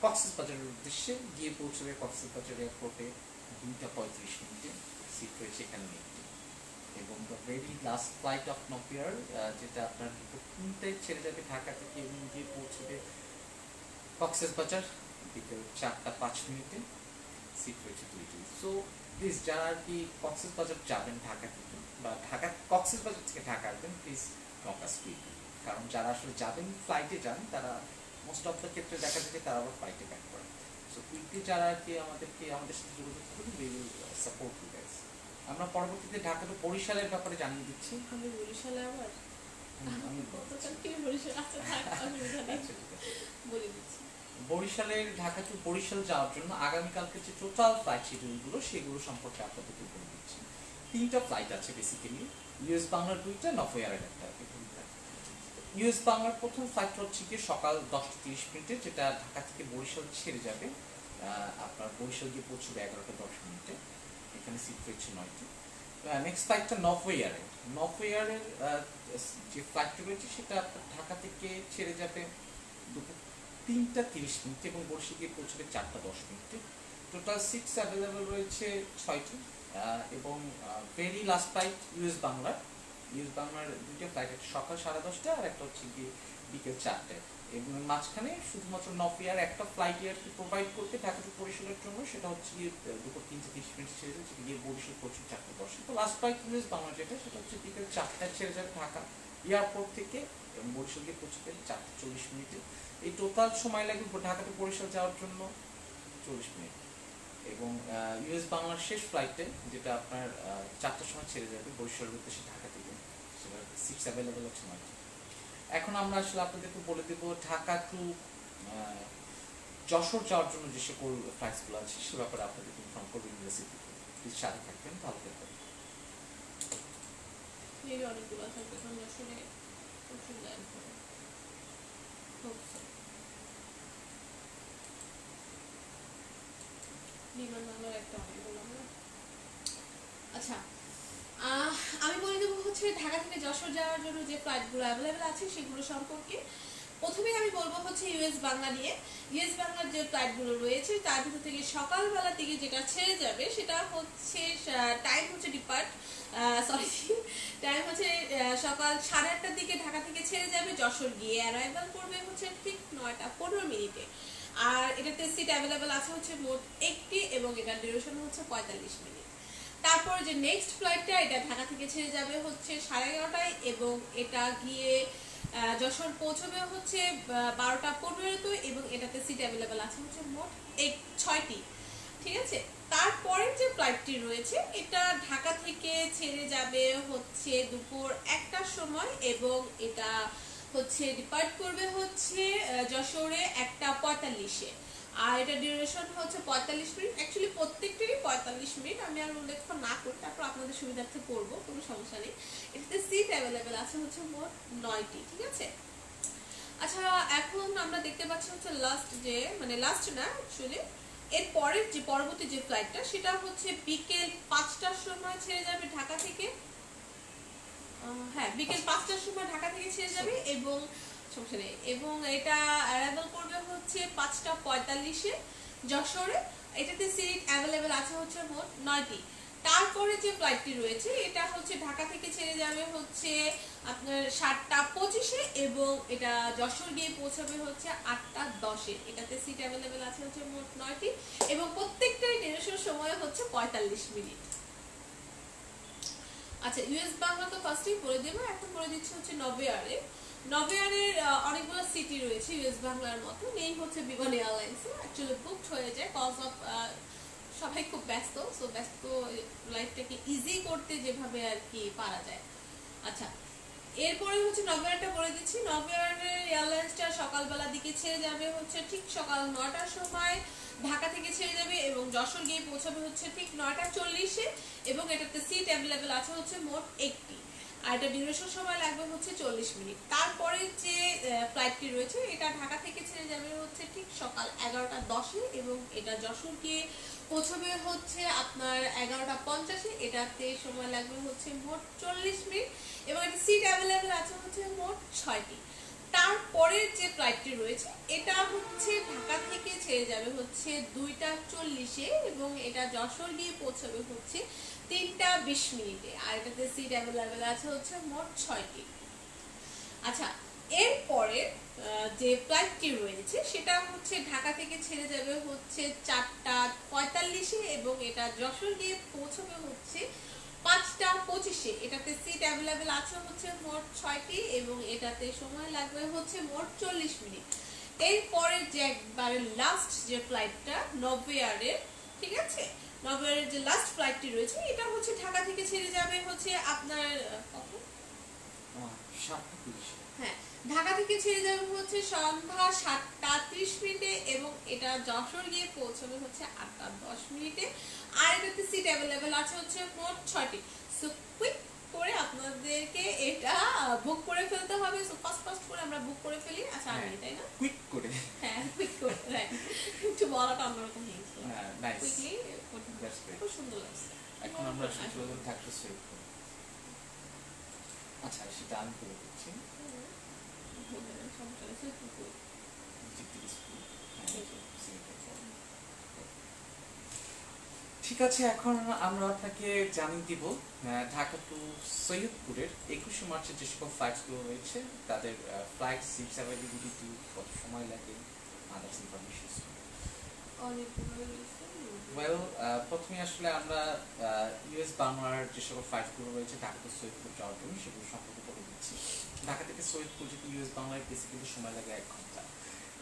কক্সবাজারের উদ্দেশ্যে, গিয়ে পৌঁছবে কক্সবাজার এয়ারপোর্টে 2:35, সিট রয়েছে এখানে একটি। এবং the very last flight of Novoair, যেটা আপনার দুপুর 3টায় ছেড়ে যাবে ঢাকা থেকে এবং গিয়ে পৌঁছবে কক্সবাজার বিকেল 4:05, সিট রয়েছে 2টি। সো প্লিজ, যারা আর কি কক্সবাজার যাবেন ঢাকা থেকে, বা কক্সবাজার থেকে ঢাকা আসবেন, প্লিজ নকাস কুইকলি। কারণ যারা আসলে যাবেন ফ্লাইটে যান, তারা মোস্ট অফ দ্য ক্ষেত্রে দেখা যায় যে তারা আবার ফ্লাইটে ব্যাক করেন। সো কুইকলি যারা আর কি আমাদের সাথে যোগাযোগ করুন, we will support you guys. আমরা পরবর্তীতে ঢাকা টু বরিশালের ব্যাপারে জানিয়ে দিচ্ছি। আমি বরিশালে আবার আমি গতকালকে বরিশাল আচ্ছা থাক, অসুবিধা নেই, আচ্ছা, ঠিক আছে। বলে দিচ্ছি। বরিশালের ঢাকা টু বরিশাল যাওয়ার জন্য আগামীকালকে যে টোটাল ফ্লাইট শিডিউলগুলো, সেগুলো সম্পর্কে আপনাদেরকে বলে দিচ্ছি। 3টা ফ্লাইট আছে বেসিক্যালি, ইউএস বাংলার 2টা, নভোএয়ারের একটা। ইউএস বাংলার প্রথম ফ্লাইট হচ্ছে গিয়ে সকাল 10:30, যেটা ঢাকা থেকে বরিশাল ছেড়ে যাবে, আপনার বরিশাল গিয়ে পৌঁছবে 11:10, এখানে সিট রয়েছে 9টি। নেক্সট ফ্লাইটটা নভোএয়ারের যে ফ্লাইটটা রয়েছে, সেটা আপনার ঢাকা থেকে ছেড়ে যাবে দুপুর 3:30 এবং বরিশাল গিয়ে পৌঁছবে 4:10। টোটাল সিটস অ্যাভেলেবেল রয়েছে 6টি। এবং ভেরি লাস্ট ফ্লাইট ইউএস বাংলার 2টা ফ্লাইট, একটা সকাল 10:30 আর একটা হচ্ছে গিয়ে বিকেল 4টায়। এবং মাঝখানে শুধুমাত্র নভোএয়ার একটা ফ্লাইট প্রোভাইড করতে ঢাকা টু বরিশালের জন্য, সেটা হচ্ছে গিয়ে দুপুর 3:30 ছেড়ে যাবে, গিয়ে বরিশাল পৌঁছবে 4:10। তো লাস্ট ফ্লাইট ইউএস বাংলা যেটা, সেটা হচ্ছে বিকেল 4টায় ছেড়ে যাবে ঢাকা এয়ারপোর্ট থেকে এবং বরিশাল গিয়ে পৌঁছবে 4:40। এই টোটাল সময় লাগবে ঢাকা টু বরিশাল যাওয়ার জন্য 40 মিনিট। এবং ইউএস বাংলার শেষ ফ্লাইটে, যেটা আপনার 4টার সময় ছেড়ে যাবে বরিশালের উদ্দেশ্যে ঢাকা থেকে, সেটা সিটস অ্যাভেলেবেল হচ্ছে 9টি। এখন আমরা আসলে আপনাদেরকে বলে দেবো ঢাকা টু যশোর যাওয়ার জন্য যে সকল ফ্লাইটসগুলো আছে, সে ব্যাপারে আপনাদেরকে ইনফর্ম করবো ইউনিভার্সিটি থেকে। প্লিজ সাথে থাকবেন, ভালো থাকবেন। মেবি অনেকগুলো থাকবে, কারণ আসলে প্রচুর ল্যান্ড করে। বিমান বাংলার একটা অনেক বললাম না। আচ্ছা, আমি বলে দেবো হচ্ছে ঢাকা থেকে যশোর যাওয়ার জন্য যে ফ্লাইটগুলো অ্যাভেলেবেল আছে সেগুলো সম্পর্কে। প্রথমেই আমি বলবো হচ্ছে ইউএস বাংলা নিয়ে। ইউএস বাংলার যে ফ্লাইটগুলো রয়েছে, তার ভিতর থেকে সকালবেলা থেকে যেটা ছেড়ে যাবে, সেটা হচ্ছে টাইম হচ্ছে টাইম হচ্ছে সকাল 8:30 দিকে ঢাকা থেকে ছেড়ে যাবে, যশোর গিয়ে অ্যারাইভাল করবে হচ্ছে ঠিক 9:15। আর এটাতে সিট অ্যাভেলেবেল আছে হচ্ছে মোট 1টি এবং এটার ডিউরেশন হচ্ছে 45 মিনিট। তারপর যে নেক্সট ফ্লাইটটা, এটা ঢাকা থেকে ছেড়ে যাবে হচ্ছে 11:30 এবং এটা গিয়ে যশোর পৌঁছবে হচ্ছে 12:15 এবং এটাতে সিট অ্যাভেলেবেল আছে হচ্ছে মোট 6টি, ঠিক আছে। তারপরের যে ফ্লাইটটি রয়েছে, এটা ঢাকা থেকে ছেড়ে যাবে হচ্ছে দুপুর 1টার সময় এবং এটা হচ্ছে ডিপার্ট করবে হচ্ছে যশোরে 1:45-এ। আর এটা ডিউরেশন হচ্ছে 45 মিনিট। অ্যাকচুয়ালি প্রত্যেকটিরই 45 মিনিট, আমি আর উল্লেখ না করি, তারপর আপনাদের সুবিধার্থে করবো, কোনো সমস্যা নেই। এটাতে সিট অ্যাভেলেবেল আছে হচ্ছে মোট 9টি, ঠিক আছে। আচ্ছা, এখন আমরা দেখতে পাচ্ছি হচ্ছে লাস্ট না অ্যাকচুয়ালি এরপরের যে পরবর্তী যে ফ্লাইটটা সেটা হচ্ছে বিকেল 5টার সময় ছেড়ে যাবে ঢাকা থেকে। হ্যাঁ, বিকেল 5টার সময় ঢাকা থেকে ছেড়ে যাবে এবং সমস্যা নেই, এবং এটা অ্যারাইভাল করবে হচ্ছে 5টা 45-এ যশোরে। এটাতে সিট অ্যাভেলেবেল আছে হচ্ছে মোট 9টি। তারপরে যে ফ্লাইটটি রয়েছে এটা হচ্ছে ঢাকা থেকে ছেড়ে যাবে হচ্ছে আপনার 7টা 25-এ এবং এটা যশোর গিয়ে পৌঁছাবে হচ্ছে 8টা 10-এ। এটাতে সিট অ্যাভেলেবেল আছে হচ্ছে মোট 9টি এবং প্রত্যেকটাই ডিউরেশন সময় হচ্ছে 45 মিনিট। আচ্ছা, ইউএস বাংলা তো ফার্স্টেই বলে দেবো, এখন বলে দিচ্ছি হচ্ছে নভোয়ারে। নভোয়ারের অনেকগুলো সিটি রয়েছে ইউএস বাংলার মতো, নেই হচ্ছে বিমান এয়ারলাইন্সে অ্যাকচুয়ালি বুকড হয়ে যায় কজ অফ সবাই খুব ব্যস্ত, সো ব্যস্ত লাইফটাকে ইজি করতে যেভাবে আর কি পারা যায়। আচ্ছা, এরপরে হচ্ছে নভোয়ারটা বলে দিচ্ছি। নভোয়ারের এয়ারলাইন্সটা সকালবেলা দিকে ছেড়ে যাবে হচ্ছে ঠিক সকাল 9টার সময় ঢাকা থেকে ছেড়ে যাবে এবং যশোর গিয়ে পৌঁছাবে হচ্ছে ঠিক 9টা 40-এ এবং এটাতে সিট অ্যাভেলেবেল আছে হচ্ছে মোট 1টি আর এটা ডিউরেশন সময় লাগবে হচ্ছে 40 মিনিট। তারপরে যে ফ্লাইটটি রয়েছে এটা ঢাকা থেকে ছেড়ে যাবে হচ্ছে ঠিক সকাল 11টা 10-এ এবং এটা যশোর গিয়ে পৌঁছাবে হচ্ছে আপনার 11টা 50-এ। এটাতে সময় লাগবে হচ্ছে মোট 40 মিনিট এবং এটা সিট অ্যাভেলেবেল আছে হচ্ছে মোট 6টি। তারপরের যে ফ্লাইটটি রয়েছে এটা হচ্ছে ঢাকা থেকে ছেড়ে যাবে হচ্ছে 2টা 40-এ এবং এটা যশোর গিয়ে পৌঁছাবে হচ্ছে 3টা 20 মিনিটে আর এটাতে সিট অ্যাভেলেবেল আছে হচ্ছে মোট 6টি। আচ্ছা, এরপরে যে ফ্লাইটটি রয়েছে সেটা হচ্ছে ঢাকা থেকে ছেড়ে যাবে হচ্ছে 4টা 45-এ এবং এটা যশোর গিয়ে পৌঁছবে হচ্ছে 5টা 25-এ। এটাতে সিট অ্যাভেলেবেল আছে হচ্ছে মোট 6টি এবং এটাতে সময় লাগবে হচ্ছে মোট 40 মিনিট। এরপরে যে একবারে লাস্ট যে ফ্লাইটটা নভোয়ারের, ঠিক আছে, নভোয়ারের যে লাস্ট ফ্লাইটটি রয়েছে এটা হচ্ছে ঢাকা থেকে ছেড়ে যাবে হচ্ছে আপনার কখন? 7:30। হ্যাঁ, ঢাকা থেকে ছেড়ে যাবে হচ্ছে সন্ধ্যা 7টা 30 মিনিটে এবং এটা যশোর গিয়ে পৌঁছবে হচ্ছে 8টা 10 মিনিটে আর এটাতে সিট অ্যাভেলেবেল আছে হচ্ছে মোট 6টি। সো কুইক করে আপনাদেরকে এটা বুক করে ফেলতে হবে। সো ফাস্ট করে আমরা বুক করে ফেলি। আচ্ছা, আমি তাই না? কুইক করে। হ্যাঁ, কুইক করে, রাইট। একটু বলাটা অন্যরকম হয়ে গেছে। নাইস। Quickly that's great. খুব সুন্দর লাগছে। এখন আমরা সুযোগ থাকতে সেভ করব। আচ্ছা, সেটা আমি করে দিচ্ছি। ঠিক আছে, এখন আমরা আপনাকে জানিয়ে দিব ঢাকা টু সৈয়দপুরের 21শে মার্চের যে সকল ফ্লাইটসগুলো রয়েছে তাদের ফ্লাইট সিটস অ্যাভেলেবিলিটি, কত সময় লাগে, আদার্স ইনফরমেশন। ওয়েল, প্রথমে আসলে আমরা ইউএস বাংলার যে সকল ফ্লাইটগুলো রয়েছে ঢাকা টু সৈয়দপুর যাওয়ার জন্য সেগুলো সম্পর্কে বলে দিচ্ছি। ঢাকা থেকে সৈয়দপুর যেতে ইউএস বাংলায় বেসিক্যালি সময় লাগে 1 ঘন্টা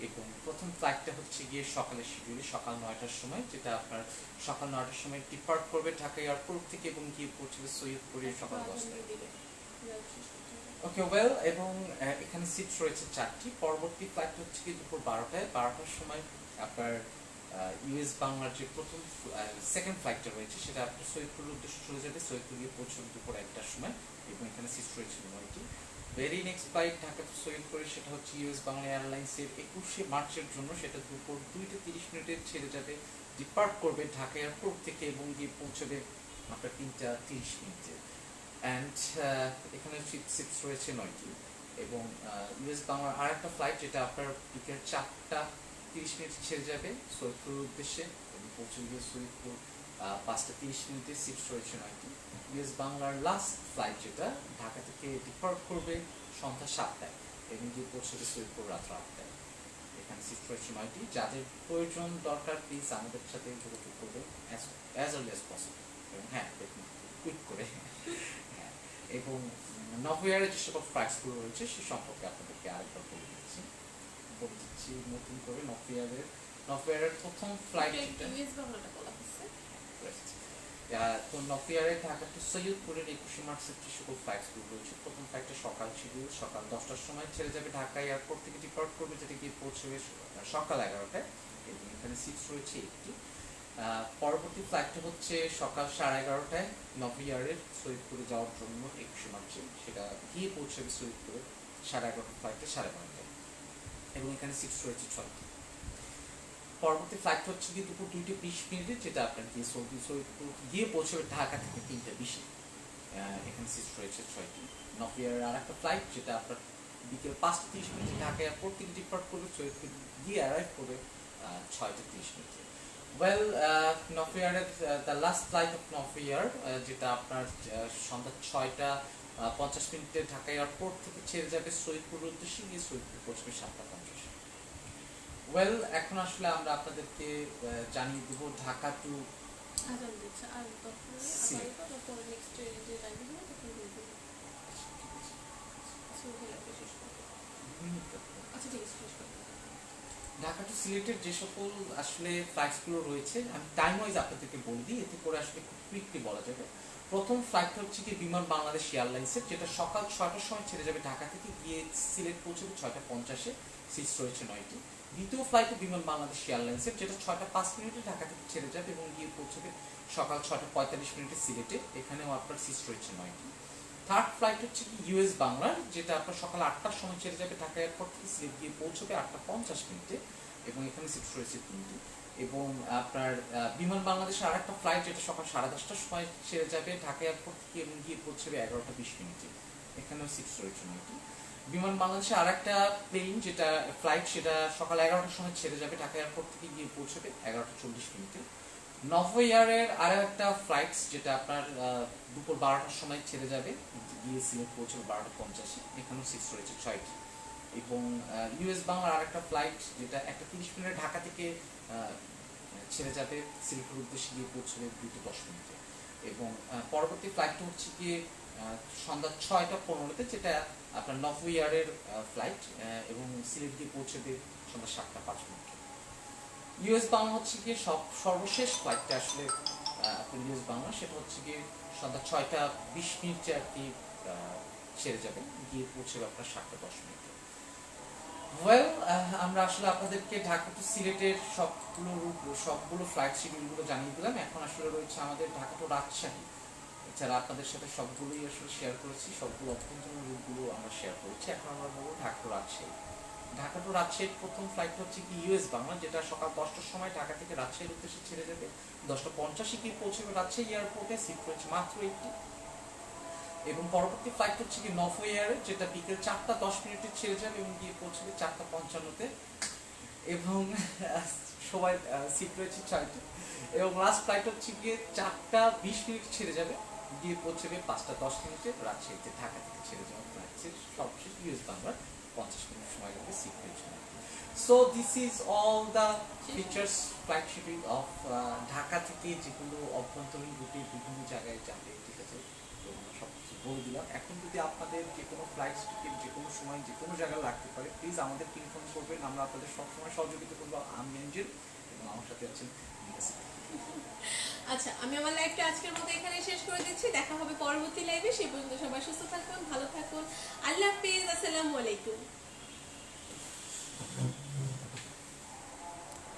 এবং প্রথম ফ্লাইটটা হচ্ছে গিয়ে সকালের শিডিউলে সকাল 9টার সময়, যেটা আপনার সকাল 9টার সময় ডিপার্ট করবে ঢাকা এয়ারপোর্ট থেকে এবং গিয়ে পৌঁছবে সৈয়দপুরে সকাল 10টায়। ওকে, ওয়েল, এবং এখানে সিট রয়েছে 4টি। পরবর্তী ফ্লাইট হচ্ছে কি দুপুর 12টায়। 12টার সময় আপনার ইউএস বাংলার যে প্রথম সেকেন্ড ফ্লাইটটা রয়েছে সেটা আপনার সৈয়দপুরের উদ্দেশ্যে চলে যাবে। সৈয়দপুর গিয়ে পৌঁছবে দুপুর 1টার সময় এবং এখানে সিট রয়েছে 9টি। Very next flight Dhaka to সৈয়দপুরে, সেটা হচ্ছে ইউএস বাংলা এয়ারলাইন্সের 21শে মার্চের জন্য। সেটা দুপুর 2টা 30 মিনিটে ছেড়ে যাবে, ডিপার্ট করবে ঢাকা এয়ারপোর্ট থেকে এবং গিয়ে পৌঁছবে আপনার 3টা 30 মিনিটে। অ্যান্ড এখানে সিটস রয়েছে 9টি এবং ইউএস বাংলার আর একটা ফ্লাইট যেটা আপনার বিকেল 4টা 30 মিনিট ছেড়ে যাবে সৈয়দপুরের উদ্দেশ্যে এবং পৌঁছে গিয়ে সৈয়দপুর 5টা 30 মিনিটে, সিটস রয়েছে 9টি। ইউএস বাংলার লাস্ট ফ্লাইট যেটা ঢাকা থেকে ডিপার্ট করবে সন্ধ্যা 7টায় এবং গিয়ে পৌঁছবে সৈয়দপুর রাত 8টায়। এখানে সিট রয়েছে 9টি। যাদের প্রয়োজন দরকার প্লিজ আমাদের সাথে যোগাযোগ করবেন অ্যাজ আর্লি অ্যাজ পসিবল এবং হ্যাঁ, দেখুন কুইক করে। হ্যাঁ, এবং নভোয়ারের যে সকল ফ্লাইটসগুলো রয়েছে সে সম্পর্কে আপনাদেরকে আরেকবার বলে দিচ্ছি নতুন করে। নভোয়ারের প্রথম ফ্লাইট তো নভোয়ারে ঢাকা টু সৈয়দপুরের 21শে মার্চের যে সকল ফ্লাইটসগুলো রয়েছে, প্রথম ফ্লাইটটা সকাল শিডিউল সকাল 10টার সময় ছেড়ে যাবে ঢাকা এয়ারপোর্ট থেকে ডিপার্ট করবে, যেটা গিয়ে পৌঁছবে সকাল 11টায় এবং এখানে সিটস রয়েছে 1টি। পরবর্তী ফ্লাইটটা হচ্ছে সকাল 11:30টায় নভোয়ারের সৈয়দপুরে যাওয়ার জন্য 21শে মার্চে, সেটা গিয়ে পৌঁছবে সৈয়দপুরে 11:30 ফ্লাইটে 12:30টায় এবং এখানে সিটস রয়েছে 6টি। পরবর্তী ফ্লাইট হচ্ছে কি দুপুর 2:20 যেটা আপনার গিয়ে সৌদি গিয়ে পৌঁছবে ঢাকা থেকে 3:20। এখানে সিট রয়েছে 6টি। নভোএয়ারের আর একটা ফ্লাইট যেটা আপনার বিকেল 5:30 ঢাকা এয়ারপোর্ট থেকে ডিপার্ট করবে, সৈয়দপুর গিয়ে অ্যারাইভ করবে 6:30। ওয়েল, নভোএয়ারের the last flight of Novoair যেটা আপনার সন্ধ্যা 6:50 ঢাকা এয়ারপোর্ট থেকে ছেড়ে যাবে সৈয়দপুর উদ্দেশ্যে, গিয়ে সৈয়দপুর পৌঁছবে 7:50। ওয়েল, এখন আসলে আমরা আপনাদেরকে জানিয়ে দেব ঢাকা টু আজান দিচ্ছে আর তখন সিলেট। আবার তারপর নেক্সট যে লাইভে হবে তখন বলবো। আচ্ছা ওকে লাইভে শেষ করবো। আচ্ছা ঠিক আছে শেষ করবো। ঢাকা টু সিলেটের যে সকল আসলে ফ্লাইটসগুলো রয়েছে আমি টাইম ওয়াইজ আপনাদেরকে বলে দিই, এতে করে আসলে খুব কুইকলি বলা যাবে। প্রথম ফ্লাইট হচ্ছে কি বিমান বাংলাদেশ এয়ারলাইন্সের, যেটা সকাল 6টার সময় ছেড়ে যাবে ঢাকা থেকে, গিয়ে সিলেট পৌঁছবে 6:50, সিটস রয়েছে 9টি। দ্বিতীয় ফ্লাইট বিমান বাংলাদেশ এয়ারলাইন্সের, যেটা 6:05 ঢাকা থেকে ছেড়ে যাবে এবং গিয়ে পৌঁছবে সকাল 6:45 সিলেটে, এখানেও আপনার সিটস রয়েছে 9টি। থার্ড ফ্লাইট হচ্ছে কি ইউএস বাংলার, যেটা আপনার সকাল 8টার সময় ছেড়ে যাবে ঢাকা এয়ারপোর্ট থেকে, সিলেট গিয়ে পৌঁছবে 8:50 এবং এখানে সিটস রয়েছে 3টি। এবং আপনার বিমান বাংলাদেশের আর একটা ফ্লাইট যেটা সকাল 10:30টার সময় ছেড়ে যাবে ঢাকা এয়ারপোর্ট থেকে এবং গিয়ে পৌঁছবে 11:20, এখানেও সিটস রয়েছে 9টি। বিমান বাংলাদেশের আর একটা প্লেন যেটা ফ্লাইট, সেটা সকাল 11টার সময় ছেড়ে যাবে ঢাকা এয়ারপোর্ট থেকে, গিয়ে পৌঁছবে 11:40। নভোএয়ারের আর একটা ফ্লাইট যেটা আপনার দুপুর 12টার সময় ছেড়ে যাবে, গিয়ে সিলেট পৌঁছবে 12:50, এখানেও সিটস রয়েছে 6টি। এবং ইউএস বাংলার আর একটা ফ্লাইট যেটা 1:30 ঢাকা থেকে ছেড়ে যাবে সিলেটের উদ্দেশ্যে, গিয়ে পৌঁছবে 2:10। এবং পরবর্তী ফ্লাইটটা হচ্ছে গিয়ে সন্ধ্যা 6:15, যেটা আপনার নভোএয়ারের ফ্লাইট, এবং সিলেট গিয়ে পৌঁছবে সন্ধ্যা 7:05। ইউএস বাংলা হচ্ছে গিয়ে সর্বশেষ ফ্লাইটটা আসলে আপনার ইউএস বাংলা, সেটা হচ্ছে গিয়ে সন্ধ্যা 6:20 আর কি ছেড়ে যাবে, গিয়ে পৌঁছবে আপনার 7:10। ওয়েল, আমরা আসলে আপনাদেরকে ঢাকা টু সিলেটের সবগুলো ফ্লাইট শিডিউলগুলো জানিয়ে দিলাম। এখন আসলে রয়েছে আমাদের ঢাকা টু রাজশাহী, এছাড়া আপনাদের সাথে সবগুলোই আসলে শেয়ার করেছি, সবগুলো অভ্যন্তরীণ রুটগুলো আমরা শেয়ার করেছি। এখন আমরা বলবো ঢাকা টু রাজশাহী। ঢাকা টু রাজশাহীর প্রথম ফ্লাইট হচ্ছে কি ইউএস বাংলা, যেটা সকাল 10টার সময় ঢাকা থেকে রাজশাহীর উদ্দেশ্যে ছেড়ে যাবে, 10:50 গিয়ে পৌঁছবে রাজশাহী এয়ারপোর্টে, সিট রয়েছে মাত্র 1টি। এবং পরবর্তী ফ্লাইট হচ্ছে কি নভোএয়ারে, যেটা বিকেল 4:10 ছেড়ে যাবে এবং গিয়ে পৌঁছবে 4:55, এবং সবাই সিট রয়েছে 6টি। এবং লাস্ট ফ্লাইট হচ্ছে গিয়ে 4:20 ছেড়ে যাবে, গিয়ে পৌঁছবে 5:10 রাজশাহীতে, ঢাকা থেকে ছেড়ে যাওয়া ফ্লাইট সবশেষ ইউএস বাংলার 50 মিনিট সময় লাগবে সিট রয়েছে। So this is all the features flight schedule of Dhaka থেকে, যেগুলো অভ্যন্তরীণ রুটে বিভিন্ন জায়গায় যাবে, ঠিক আছে। তো আমরা সব কিছু বলে দিলাম। এখন যদি আপনাদের যে কোনো ফ্লাইট টিকিট যে কোনো সময় যে কোনো জায়গায় লাগতে পারে, প্লিজ আমাদেরকে ইনফর্ম করবেন, আমরা আপনাদের সবসময় সহযোগিতা করবো। আমি এঞ্জেল এবং আমার সাথে আছেন। আচ্ছা আমি আমার লাইভটা আজকের মতো এখানে শেষ করে দিচ্ছি, দেখা হবে পরবর্তী লাইভে। সেই পর্যন্ত সবাই সুস্থ থাকুন, ভালো থাকুন, আল্লাহ হাফেজ, আসসালামু আলাইকুম।